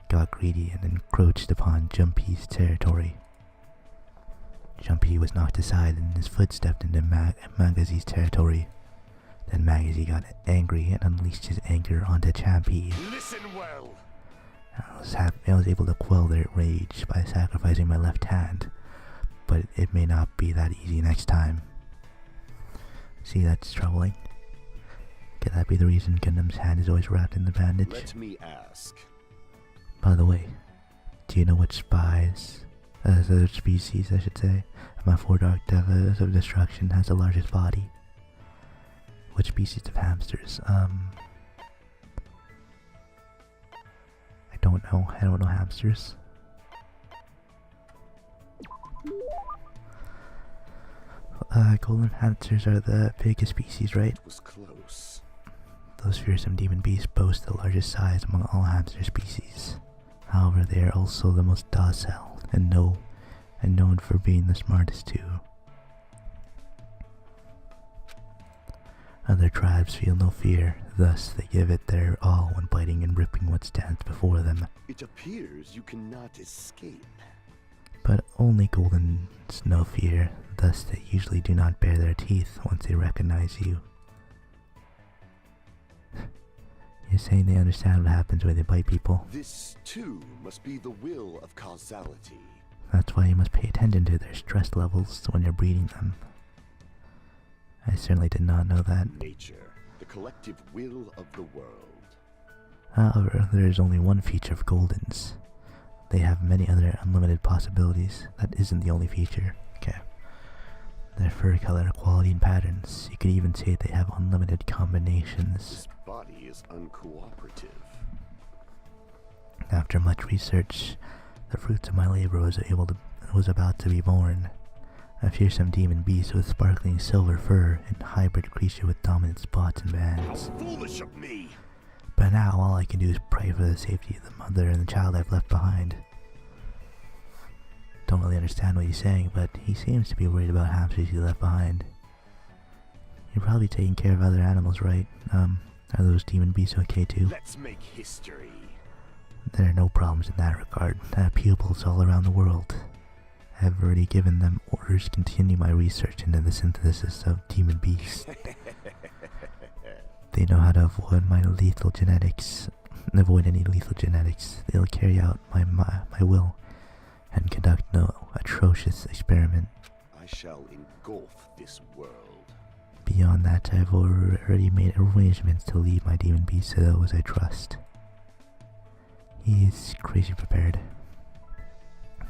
Speaker 1: got greedy and encroached upon Jumpy's territory. Jumpy was knocked aside and his foot stepped into Magazi's territory. Then Magazi got angry and unleashed his anger onto Champy.
Speaker 4: Listen well.
Speaker 1: I was able to quell their rage by sacrificing my left hand, but it may not be that easy next time. See, that's troubling. Could that be the reason Gundam's hand is always wrapped in the bandage?
Speaker 4: Let me ask.
Speaker 1: By the way, do you know which species, I should say, of my 4 dark devas of destruction has the largest body? Which species of hamsters? don't know. I don't know hamsters. Golden hamsters are the biggest species, right?
Speaker 4: It was close.
Speaker 1: Those fearsome demon beasts boast the largest size among all hamster species. However, they are also the most docile and known for being the smartest too. Other tribes feel no fear, thus they give it their all when biting and ripping what stands before them.
Speaker 4: It appears you cannot escape.
Speaker 1: But only Goldens know fear, thus they usually do not bare their teeth once they recognize you. You're saying they understand what happens when they bite people?
Speaker 4: This, too, must be the will of causality.
Speaker 1: That's why you must pay attention to their stress levels when you're breeding them. I certainly did not know that.
Speaker 4: Nature, the collective will of the world.
Speaker 1: However, there is only one feature of Goldens. They have many other unlimited possibilities. That isn't the only feature. Okay. Their fur color, quality, and patterns. You could even say they have unlimited combinations.
Speaker 4: This body is uncooperative.
Speaker 1: After much research, the fruits of my labor was about to be born. A fearsome demon beast with sparkling silver fur and hybrid creature with dominant spots and bands.
Speaker 4: How foolish of me!
Speaker 1: But now all I can do is pray for the safety of the mother and the child I've left behind. Don't really understand what he's saying, but he seems to be worried about hamsters he left behind. You're probably taking care of other animals, right? Are those demon beasts okay too?
Speaker 4: Let's make history.
Speaker 1: There are no problems in that regard. I have pupils all around the world. I have already given them orders to continue my research into the synthesis of demon beasts. They know how to avoid any lethal genetics. They'll carry out my will and conduct no atrocious experiment.
Speaker 4: I shall engulf this world.
Speaker 1: Beyond that, I have already made arrangements to leave my demon beast to those I trust. He's crazy prepared.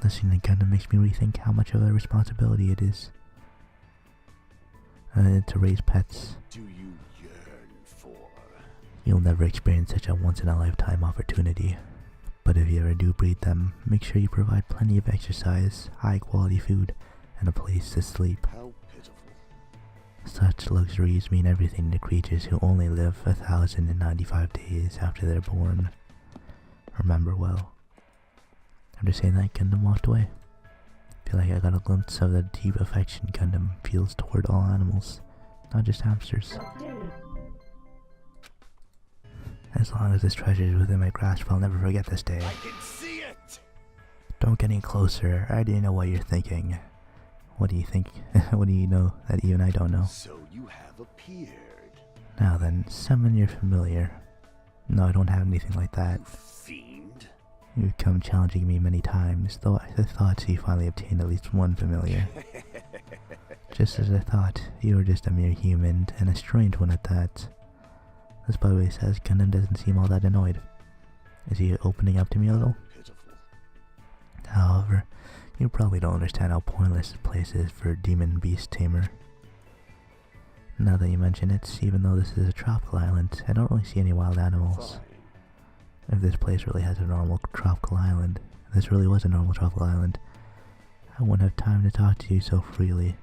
Speaker 1: Listening to Gundam makes me rethink how much of a responsibility it is to raise pets.
Speaker 4: What do you yearn for?
Speaker 1: You'll never experience such a once-in-a-lifetime opportunity. But if you ever do breed them, make sure you provide plenty of exercise, high-quality food, and a place to sleep.
Speaker 4: How pitiful.
Speaker 1: Such luxuries mean everything to creatures who only live 1,095 days after they're born. Remember well. After saying that, Gundam walked away. Feel like I got a glimpse of the deep affection Gundam feels toward all animals, not just hamsters. As long as this treasure is within my grasp, I'll never forget this day.
Speaker 4: I can see it!
Speaker 1: Don't get any closer. I already know what you're thinking. What do you think? What do you know that even I don't know?
Speaker 4: So you have appeared.
Speaker 1: Now then, summon your familiar. No, I don't have anything like that.
Speaker 4: You fiend.
Speaker 1: You've come challenging me many times, though I thought you finally obtained at least one familiar. Just as I thought, you were just a mere human, and a strange one at that. This, by the way, says Gundam doesn't seem all that annoyed. Is he opening up to me a little?
Speaker 4: Pitiful.
Speaker 1: However, you probably don't understand how pointless this place is for a demon beast tamer. Now that you mention it, even though this is a tropical island, I don't really see any wild animals.
Speaker 4: Fine.
Speaker 1: If this place really has a normal tropical island, if this really was a normal tropical island, I wouldn't have time to talk to you so freely.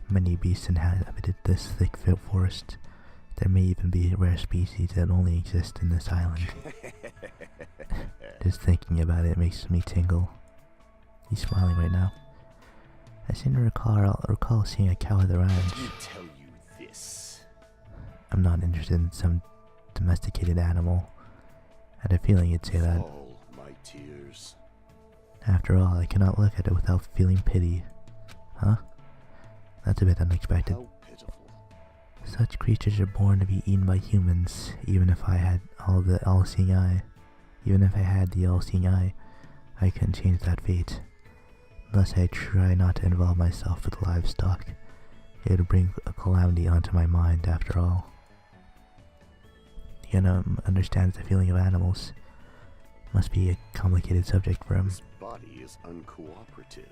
Speaker 1: Many beasts inhabited this thick forest. There may even be rare species that only exist in this island. Just thinking about it makes me tingle. He's smiling right now. I seem to recall seeing a cow at the ranch.
Speaker 4: Let me tell you this.
Speaker 1: I'm not interested in some domesticated animal. I had a feeling you'd say that.
Speaker 4: All my tears.
Speaker 1: After all, I cannot look at it without feeling pity. Huh? That's a bit unexpected.
Speaker 4: How pitiful.
Speaker 1: Such creatures are born to be eaten by humans, even if I had the all-seeing eye. Even if I had the all-seeing eye, I couldn't change that fate. Thus I try not to involve myself with livestock. It would bring a calamity onto my mind after all. Gundam understands the feeling of animals. Must be a complicated subject for him.
Speaker 4: This body is uncooperative.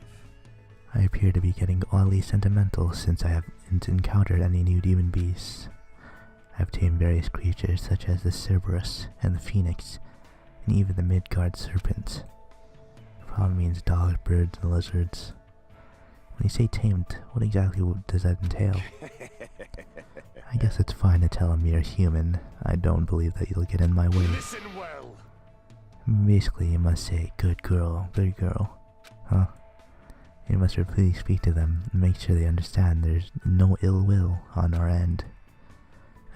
Speaker 1: I appear to be getting oddly sentimental since I haven't encountered any new demon beasts. I've tamed various creatures such as the Cerberus and the Phoenix, and even the Midgard serpent. Probably means dogs, birds, and lizards. When you say tamed, what exactly does that entail? I guess it's fine to tell a mere human. I don't believe that you'll get in my way.
Speaker 4: Listen well.
Speaker 1: Basically, you must say, good girl, huh? You must repeatedly speak to them and make sure they understand there's no ill will on our end.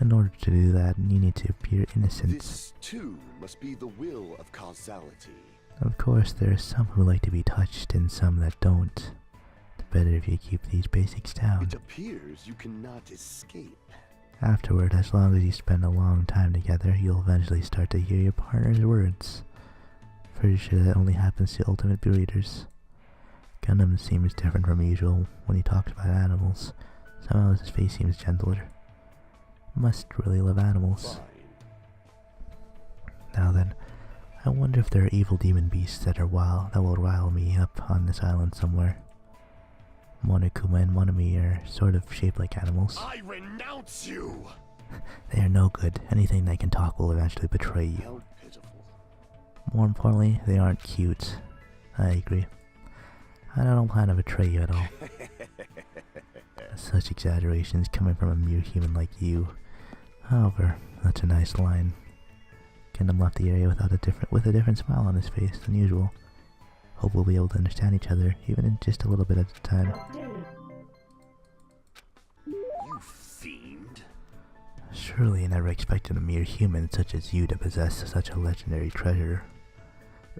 Speaker 1: In order to do that, you need to appear innocent.
Speaker 4: This, too, must be the will of causality.
Speaker 1: Of course, there are some who like to be touched and some that don't. It's better if you keep these basics down.
Speaker 4: It appears you cannot escape.
Speaker 1: Afterward, as long as you spend a long time together, you'll eventually start to hear your partner's words. Pretty sure that only happens to ultimate breeders. Gundam seems different from usual when he talks about animals. Somehow his face seems gentler. Must really love animals.
Speaker 4: Fine.
Speaker 1: Now then, I wonder if there are evil demon beasts that will rile me up on this island somewhere. Monokuma and Monami are sort of shaped like animals.
Speaker 4: I renounce you!
Speaker 1: They are no good. Anything that can talk will eventually betray you.
Speaker 4: How pitiful.
Speaker 1: More importantly, they aren't cute. I agree. I don't plan to betray you at all. Such exaggerations coming from a mere human like you. However, that's a nice line. Gundam left the area with a different smile on his face than usual. Hope we'll be able to understand each other, even in just a little bit at a time.
Speaker 4: You fiend.
Speaker 1: Surely I never expected a mere human such as you to possess such a legendary treasure.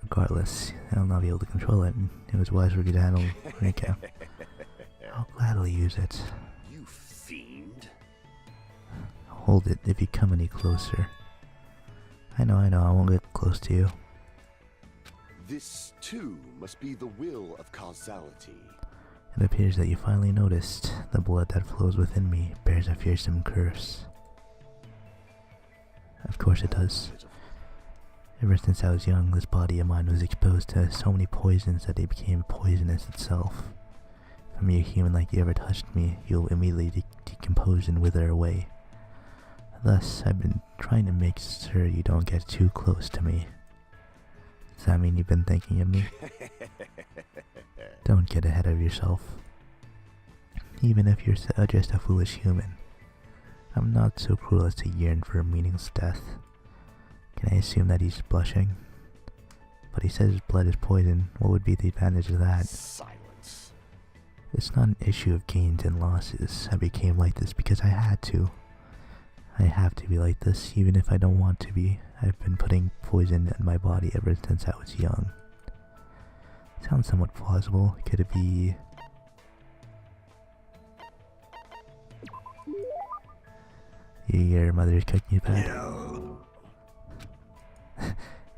Speaker 1: Regardless, I'll not be able to control it, and it was wise for you to handle Rika. I'll gladly use it.
Speaker 4: You fiend.
Speaker 1: Hold it if you come any closer. I know, I won't get close to you.
Speaker 4: This, too, must be the will of causality.
Speaker 1: It appears that you finally noticed the blood that flows within me bears a fearsome curse. Of course it does. Ever since I was young, this body of mine was exposed to so many poisons that it became poisonous itself. If a mere human like you ever touched me, you'll immediately decompose and wither away. Thus, I've been trying to make sure you don't get too close to me. Does that mean you've been thinking of me? Don't get ahead of yourself. Even if you're just a foolish human, I'm not so cruel as to yearn for a meaningless death. Can I assume that he's blushing? But he says his blood is poison. What would be the advantage of that?
Speaker 4: Silence.
Speaker 1: It's not an issue of gains and losses. I became like this because I had to. I have to be like this, even if I don't want to be. I've been putting poison in my body ever since I was young. Sounds somewhat plausible. Could it be... your mother's cooking you bad?
Speaker 4: No.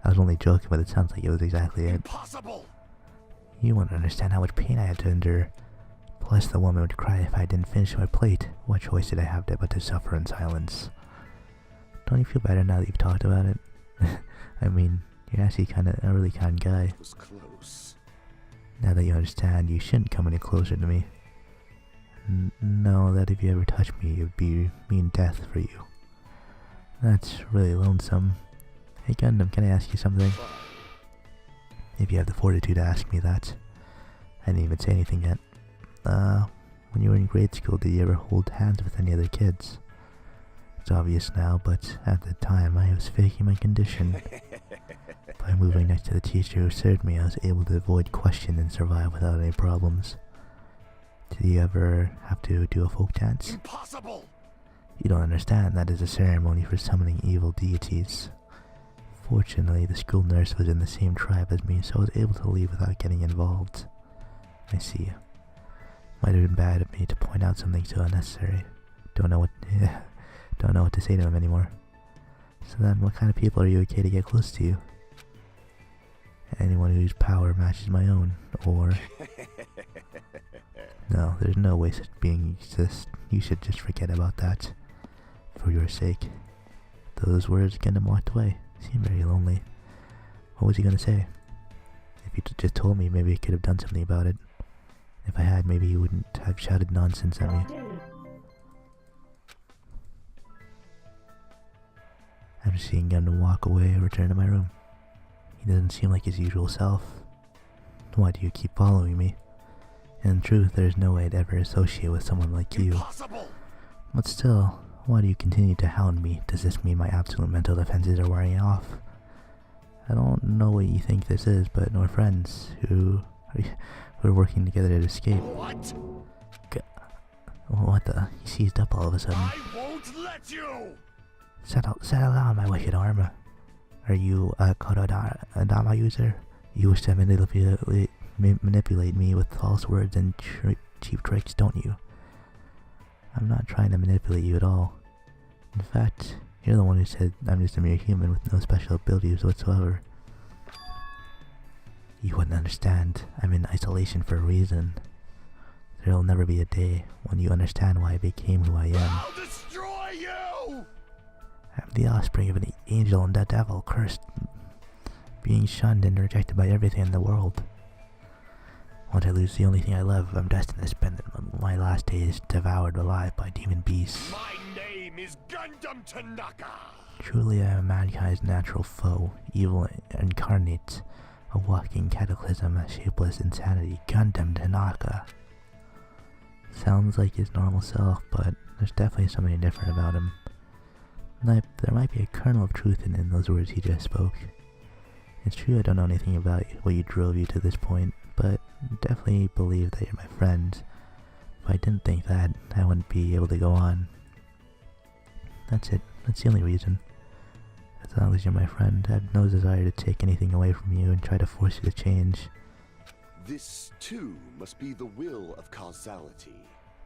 Speaker 1: I was only joking, but it sounds like it was exactly it.
Speaker 4: Impossible.
Speaker 1: You won't understand how much pain I had to endure. Plus, the woman would cry if I didn't finish my plate. What choice did I have but to suffer in silence? Don't you feel better now that you've talked about it? I mean, you're actually a really kind guy.
Speaker 4: It was close.
Speaker 1: Now that you understand, you shouldn't come any closer to me. No, that if you ever touch me, it would mean death for you. That's really lonesome. Hey Gundam, can I ask you something? If you have the fortitude to ask me that. I didn't even say anything yet. When you were in grade school, did you ever hold hands with any other kids? It's obvious now, but at the time I was faking my condition. By moving next to the teacher who served me, I was able to avoid question and survive without any problems. Did you ever have to do a folk dance?
Speaker 4: Impossible.
Speaker 1: You don't understand, that is a ceremony for summoning evil deities. Fortunately, the school nurse was in the same tribe as me, so I was able to leave without getting involved. I see. Might have been bad of me to point out something so unnecessary. Don't know what to say to him anymore. So then, what kind of people are you okay to get close to you? Anyone whose power matches my own, or... No, there's no way such being exists. You should just forget about that. For your sake. Those words Gundam walked away. Seemed very lonely. What was he gonna say? If you just told me, maybe I could have done something about it. If I had, maybe he wouldn't have shouted nonsense at me. After seeing Gundam walk away, I returned to my room. He doesn't seem like his usual self. Why do you keep following me? In truth, there's no way I'd ever associate with someone like you.
Speaker 4: Impossible!
Speaker 1: But still, why do you continue to hound me? Does this mean my absolute mental defenses are wearing off? I don't know what you think this is, but we're friends who are working together to escape.
Speaker 4: What?
Speaker 1: What the? He seized up all of a sudden.
Speaker 4: I won't let you!
Speaker 1: Settle down, my wicked armor. Are you a Korodama user? You wish to manipulate me with false words and cheap tricks, don't you? I'm not trying to manipulate you at all. In fact, you're the one who said I'm just a mere human with no special abilities whatsoever. You wouldn't understand. I'm in isolation for a reason. There'll never be a day when you understand why I became who I am.
Speaker 4: I'll destroy you!
Speaker 1: I'm the offspring of an angel and a devil, cursed, being shunned and rejected by everything in the world. Once I lose the only thing I love, I'm destined to spend my last days devoured alive by demon beasts.
Speaker 4: My name is Gundham Tanaka!
Speaker 1: Truly I am mankind's natural foe, evil incarnate, a walking cataclysm, a shapeless insanity, Gundham Tanaka. Sounds like his normal self, but there's definitely something different about him. There might be a kernel of truth in those words he just spoke. It's true I don't know anything about what drove you to this point, but definitely believe that you're my friend. If I didn't think that, I wouldn't be able to go on. That's it. That's the only reason. As long as you're my friend, I have no desire to take anything away from you and try to force you to change.
Speaker 4: This, too, must be the will of causality.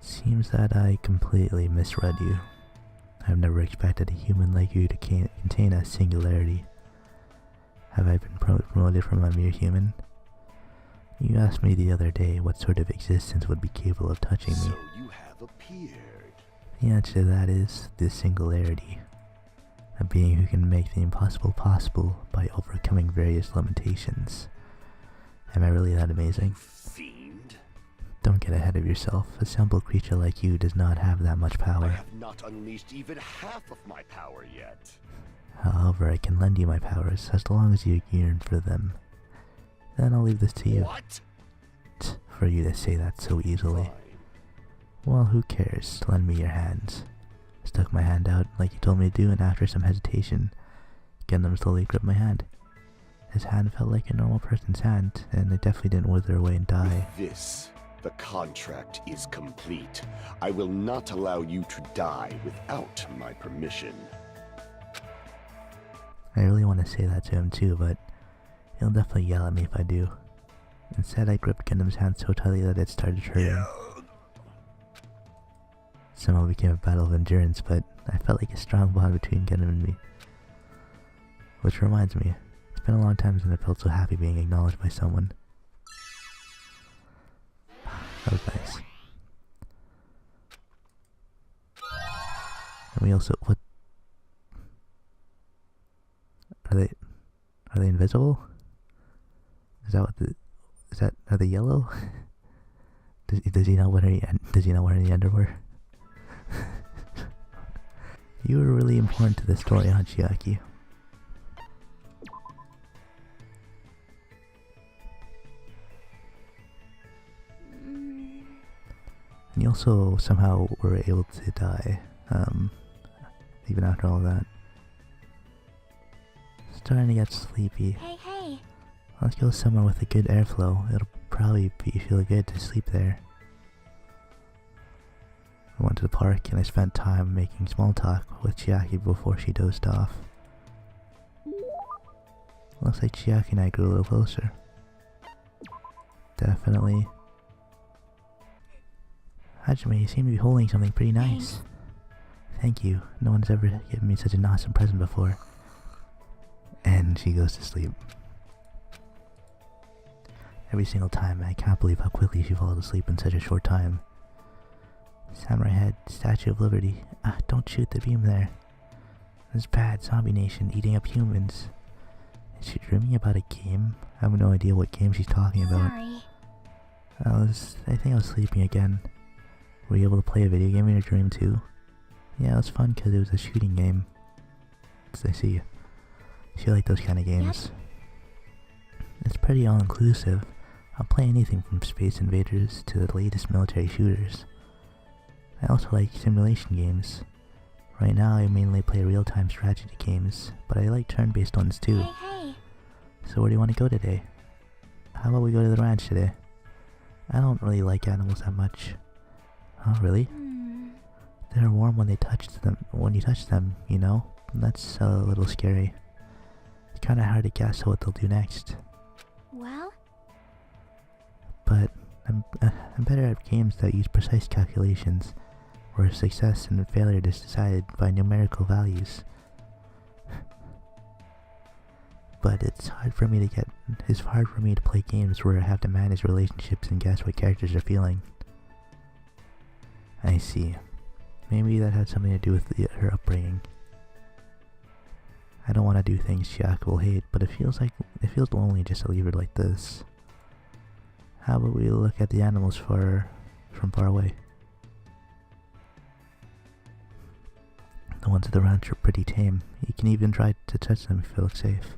Speaker 1: Seems that I completely misread you. I've never expected a human like you to contain a singularity. Have I been promoted from a mere human? You asked me the other day what sort of existence would be capable of touching me.
Speaker 4: So you have appeared.
Speaker 1: The answer to that is the singularity. A being who can make the impossible possible by overcoming various limitations. Am I really that amazing?
Speaker 4: Fiend.
Speaker 1: Don't get ahead of yourself. A simple creature like you does not have that much
Speaker 4: I
Speaker 1: power.
Speaker 4: have not unleashed even half of my power yet.
Speaker 1: However, I can lend you my powers as long as you yearn for them. Then I'll leave this to you.
Speaker 4: What?
Speaker 1: For you to say that so easily.
Speaker 4: Fine.
Speaker 1: Well, who cares? Lend me your hands. Stuck my hand out like you told me to do, and after some hesitation, Gundham slowly gripped my hand. His hand felt like a normal person's hand, and it definitely didn't wither away and die.
Speaker 4: With this, the contract is complete. I will not allow you to die without my permission.
Speaker 1: I really want to say that to him too, but he'll definitely yell at me if I do. Instead, I gripped Gundam's hand so tightly that it started hurting. Somehow became a battle of endurance, but I felt like a strong bond between Gundam and me. Which reminds me, it's been a long time since I felt so happy being acknowledged by someone. That was nice. And we also, what? Are they invisible? Is that what are they yellow? Does he not wear any underwear? You were really important to the story, huh, Chiaki? And you also somehow were able to die, even after all that. Starting to get sleepy.
Speaker 2: Hey.
Speaker 1: Let's go somewhere with a good airflow. It'll probably feel good to sleep there. We went to the park and I spent time making small talk with Chiaki before she dozed off. Looks like Chiaki and I grew a little closer. Definitely. Hajime, you seem to be holding something pretty nice. Thank you. No one's ever given me such an awesome present before. And she goes to sleep. Every single time, I can't believe how quickly she falls asleep in such a short time. Samurai Head, Statue of Liberty. Ah, don't shoot the beam there. This bad zombie nation eating up humans. Is she dreaming about a game? I have no idea what game she's talking about.
Speaker 2: Sorry.
Speaker 1: I think I was sleeping again. Were you able to play a video game in your dream too? Yeah, it was fun because it was a shooting game. I see. She liked those kind of games. It's pretty all-inclusive. I'll play anything from Space Invaders to the latest military shooters. I also like simulation games. Right now I mainly play real-time strategy games, but I like turn-based ones too.
Speaker 2: Hey.
Speaker 1: So where do you want to go today? How about we go to the ranch today? I don't really like animals that much. Oh, really? They're warm when you touch them, you know? That's a little scary. It's kinda hard to guess what they'll do next.
Speaker 2: Well?
Speaker 1: But I'm better at games that use precise calculations, where success and failure is decided by numerical values. But it's hard for me to play games where I have to manage relationships and guess what characters are feeling. I see. Maybe that had something to do with her upbringing. I don't want to do things Chiaki will hate, but it feels lonely just to leave her like this. How about we look at the animals from far away? The ones at the ranch are pretty tame. You can even try to touch them if you feel safe.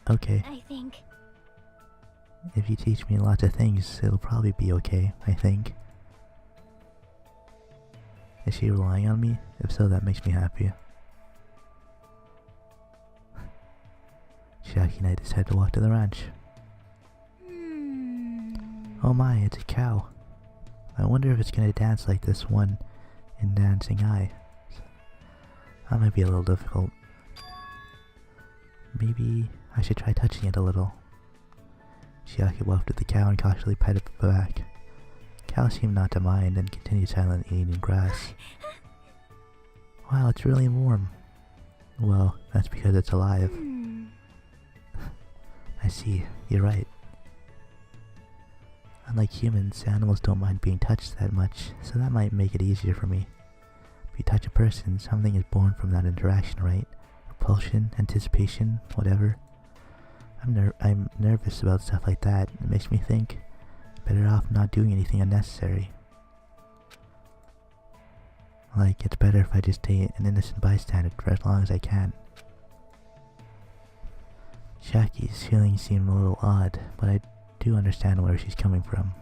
Speaker 1: Okay.
Speaker 2: I think...
Speaker 1: If you teach me lots of things, it'll probably be okay, I think. Is she relying on me? If so, that makes me happy. Chiaki and I decide to walk to the ranch. Oh my, it's a cow. I wonder if it's gonna dance like this one in Dancing Eye. That might be a little difficult. Maybe I should try touching it a little. Chiaki walked with the cow and cautiously patted it back. Cow seemed not to mind and continued silently eating grass. Wow, it's really warm. Well, that's because it's alive. I see, you're right. Unlike humans, animals don't mind being touched that much, so that might make it easier for me. If you touch a person, something is born from that interaction, right? Repulsion, anticipation, whatever. I'm nervous about stuff like that. It makes me think better off not doing anything unnecessary. Like, it's better if I just stay an innocent bystander for as long as I can. Chiaki's feelings seem a little odd, but I do understand where she's coming from.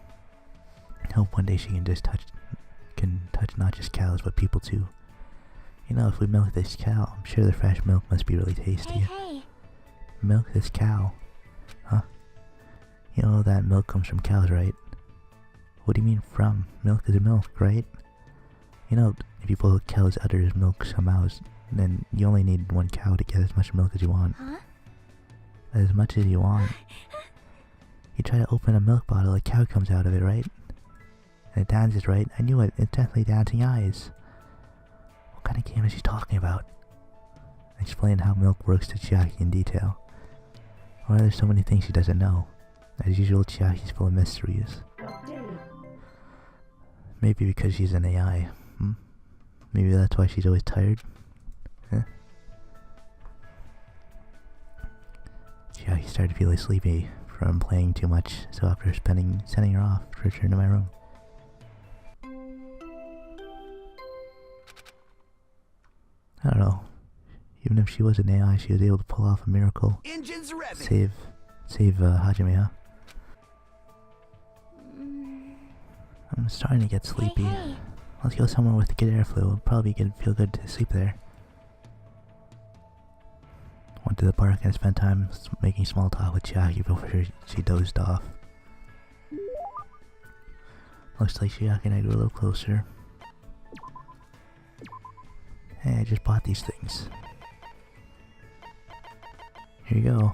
Speaker 1: I hope one day she can touch not just cows, but people too. You know, if we milk this cow, I'm sure the fresh milk must be really tasty.
Speaker 2: Hey.
Speaker 1: Milk this cow? Huh? You know that milk comes from cows, right? What do you mean from? Milk is milk, right? You know, if you boil cow's udders milk somehow, then you only need one cow to get as much milk as you want.
Speaker 2: Huh?
Speaker 1: As much as you want. You try to open a milk bottle, a cow comes out of it, right? And it dances, right? I knew it. It's definitely Dancing Eyes. What kind of game is she talking about? I explained how milk works to Chiaki in detail. Why there's so many things she doesn't know. As usual, Chiaki's full of mysteries. Maybe because she's an AI. Maybe that's why she's always tired. Chiaki started feeling sleepy from playing too much, so after sending her off, to return to my room. I don't know. Even if she was an AI, she was able to pull off a miracle.
Speaker 5: Engines revving.
Speaker 1: Save Hajime, huh? I'm starting to get sleepy.
Speaker 2: Hey.
Speaker 1: Let's go somewhere with good airflow. It'll probably feel good to sleep there. Went to the park and spent time making small talk with Chiaki before she dozed off. Looks like Chiaki and I grew a little closer. Hey, I just bought these things. Here you go.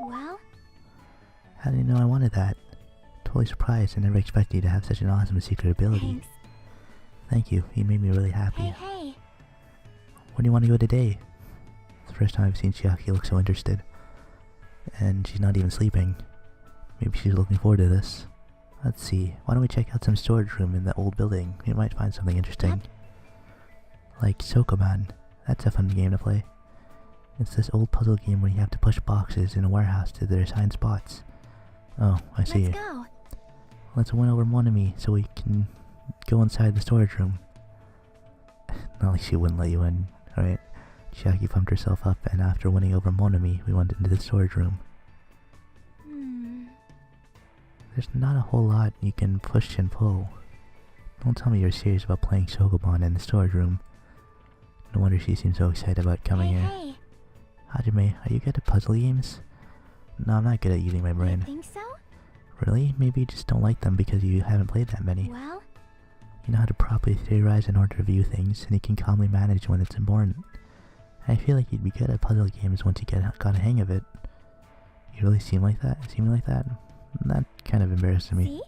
Speaker 2: Well?
Speaker 1: How did you know I wanted that? Totally surprised. I never expected you to have such an awesome secret ability.
Speaker 2: Thanks.
Speaker 1: Thank you. You made me really happy.
Speaker 2: Hey.
Speaker 1: Where do you want to go today? It's the first time I've seen Chiaki look so interested. And she's not even sleeping. Maybe she's looking forward to this. Let's see. Why don't we check out some storage room in the old building? We might find something interesting.
Speaker 2: Yep.
Speaker 1: Like Sokoban. That's a fun game to play. It's this old puzzle game where you have to push boxes in a warehouse to their assigned spots. Oh, I see.
Speaker 2: Let's go.
Speaker 1: Let's win over Monami so we can go inside the storage room. Not like she wouldn't let you in, alright? Chiaki pumped herself up, and after winning over Monami, we went into the storage room. There's not a whole lot you can push and pull. Don't tell me you're serious about playing Shogobon in the storage room. No wonder she seems so excited about coming here.
Speaker 2: Hey.
Speaker 1: Hajime, are you good at puzzle games? No, I'm not good at using my brain.
Speaker 2: You think so?
Speaker 1: Really? Maybe you just don't like them because you haven't played that many.
Speaker 2: Well,
Speaker 1: You know how to properly theorize in order to view things, and you can calmly manage when it's important. I feel like you'd be good at puzzle games once you got a hang of it. You really seem like that? That kind of embarrassed me.
Speaker 2: see?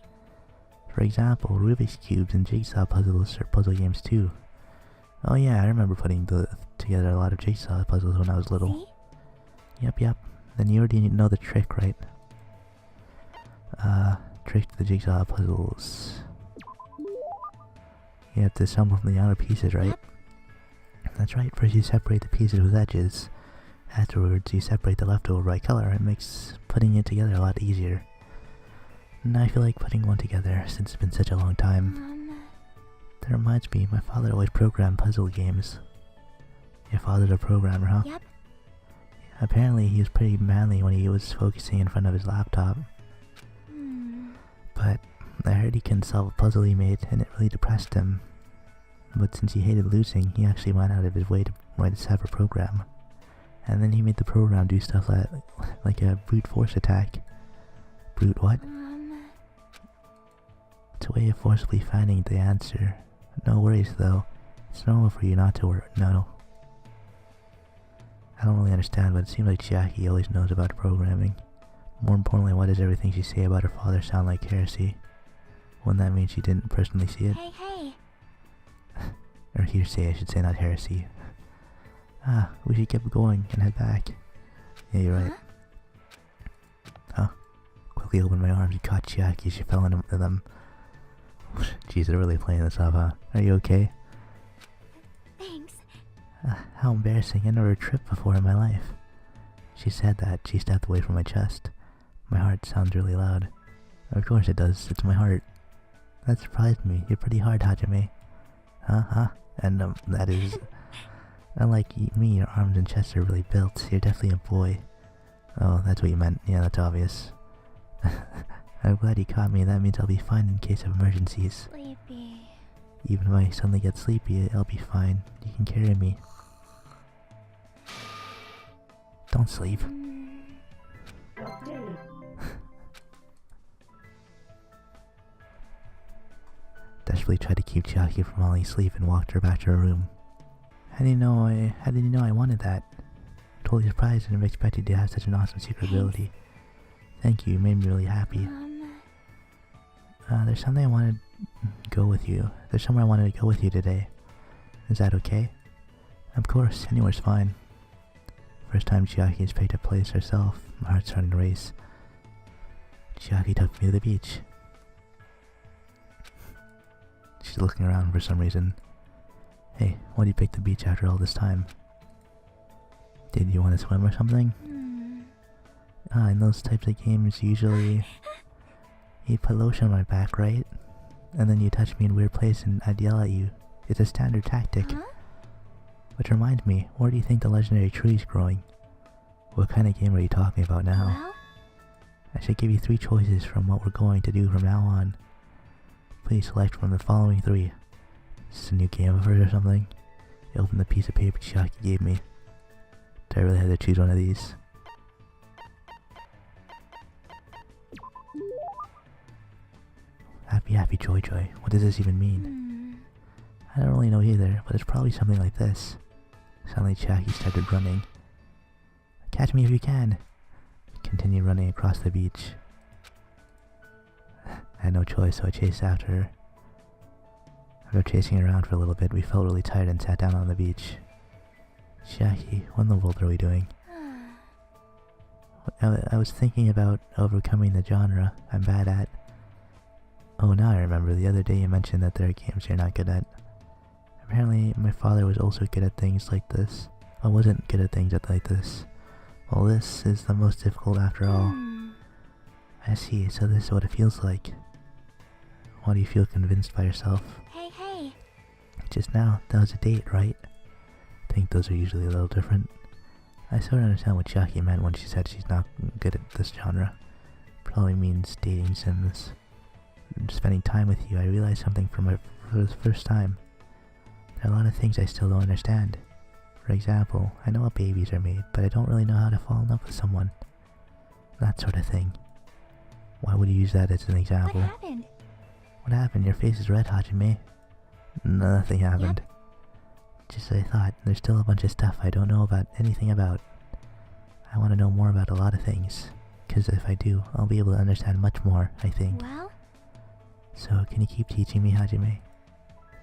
Speaker 1: For example, Rubik's Cubes and Jigsaw puzzles are puzzle games too. Oh yeah, I remember putting together a lot of Jigsaw puzzles when I was little.
Speaker 2: See?
Speaker 1: Yep. Then you already know the trick, right? Trick to the Jigsaw puzzles. You have to assemble from the outer pieces, right?
Speaker 2: Yep.
Speaker 1: That's right, first you separate the pieces with edges. Afterwards, you separate the leftover by color. It makes putting it together a lot easier. And I feel like putting one together since it's been such a long time. That reminds me, my father always programmed puzzle games. Your father's a programmer, huh?
Speaker 2: Yep.
Speaker 1: Apparently, he was pretty manly when he was focusing in front of his laptop. But I heard he couldn't solve a puzzle he made, and it really depressed him. But since he hated losing, he actually went out of his way to write a separate program. And then he made the program do stuff like a brute force attack. Brute what? It's a way of forcibly finding the answer. No worries though. It's normal for you not to worry. No. I don't really understand, but it seems like Chiaki always knows about programming. More importantly, why does everything she say about her father sound like heresy? Wouldn't that mean she didn't personally see it?
Speaker 2: Hey.
Speaker 1: Or hearsay, I should say, not heresy. We should keep going and head back. Yeah, you're right. Huh? Quickly opened my arms and caught Chiaki as she fell into them. Jeez, they're really playing this off, huh? Are you okay?
Speaker 2: Thanks.
Speaker 1: How embarrassing. I never tripped before in my life. She said that. She stepped away from my chest. My heart sounds really loud. Of course it does. It's my heart. That surprised me. You're pretty hard, Hajime. Huh? And, that is... Unlike me, your arms and chest are really built. You're definitely a boy. Oh, that's what you meant. Yeah, that's obvious. I'm glad you caught me. That means I'll be fine in case of emergencies.
Speaker 2: Sleepy.
Speaker 1: Even if I suddenly get sleepy, I'll be fine. You can carry me. Don't sleep. Desperately tried to keep Chiaki from falling asleep and walked her back to her room. How did you know I wanted that? Totally surprised and never expected to have such an awesome secret ability. Thank you, you made me really happy. There's something I wanted to go with you. There's somewhere I wanted to go with you today. Is that okay? Of course, anywhere's fine. First time Chiaki has picked a place herself, my heart's starting to race. Chiaki took me to the beach. She's looking around for some reason. Hey, why did you pick the beach after all this time? Did you want to swim or something? In those types of games, usually you put lotion on my back, right? And then you touch me in a weird place and I'd yell at you. It's a standard tactic. Which reminds me, where do you think the legendary tree is growing? What kind of game are you talking about now?
Speaker 2: Well?
Speaker 1: I should give you 3 choices from what we're going to do from now on. Please select from the following 3. Is this a new game of hers or something? I opened the piece of paper Chiaki gave me. Do I really have to choose one of these? Happy, joy. What does this even mean? I don't really know either, but it's probably something like this. Suddenly Chiaki started running. Catch me if you can! Continued running across the beach. I had no choice, so I chased after her. After chasing her around for a little bit, we felt really tired and sat down on the beach. Chiaki, what in the world are we doing? I was thinking about overcoming the genre I'm bad at. Oh, now I remember. The other day you mentioned that there are games you're not good at. Apparently, my father was also good at things like this. I wasn't good at things like this. Well, this is the most difficult after all. I see, so this is what it feels like. Why do you feel convinced by yourself?
Speaker 2: Hey.
Speaker 1: Just now, that was a date, right? think those are usually a little different. I sort of understand what Chiaki meant when she said she's not good at this genre. Probably means dating sims. Spending time with you, I realized something for the first time. There are a lot of things I still don't understand. For example, I know how babies are made, but I don't really know how to fall in love with someone. That sort of thing. Why would you use that as an example?
Speaker 2: What happened?
Speaker 1: What happened? Your face is red, Hajime. Nothing happened. Just as I thought, there's still a bunch of stuff I don't know about anything about. I want to know more about a lot of things. Because if I do, I'll be able to understand much more, I think.
Speaker 2: Well?
Speaker 1: So, can you keep teaching me, Hajime?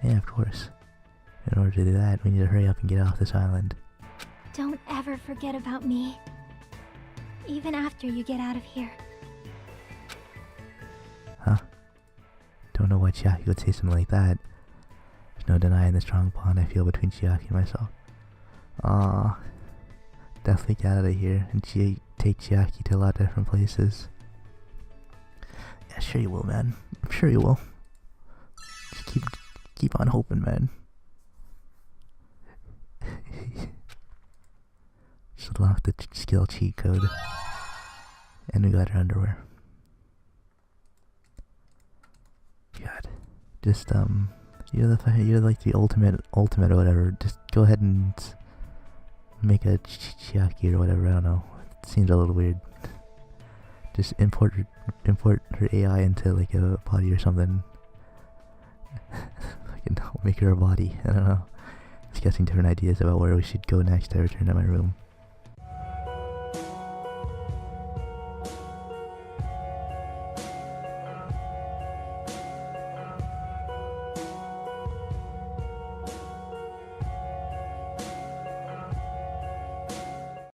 Speaker 1: Yeah, of course. In order to do that, we need to hurry up and get off this island.
Speaker 2: Don't ever forget about me. Even after you get out of here.
Speaker 1: Huh? Don't know why Chiaki would say something like that. There's no denying the strong bond I feel between Chiaki and myself. Aww. Definitely get out of here and take Chiaki to a lot of different places. Yeah, sure you will, man. I'm sure you will. Just keep on hoping, man. Just unlock the skill cheat code. And we got our underwear. God. Just, you're like the ultimate or whatever. Just go ahead and make a Chiaki or whatever, I don't know. It seems a little weird. Just import her AI into like a body or something. Fucking make her a body. I don't know. Just getting different ideas about where we should go next. I return to my room.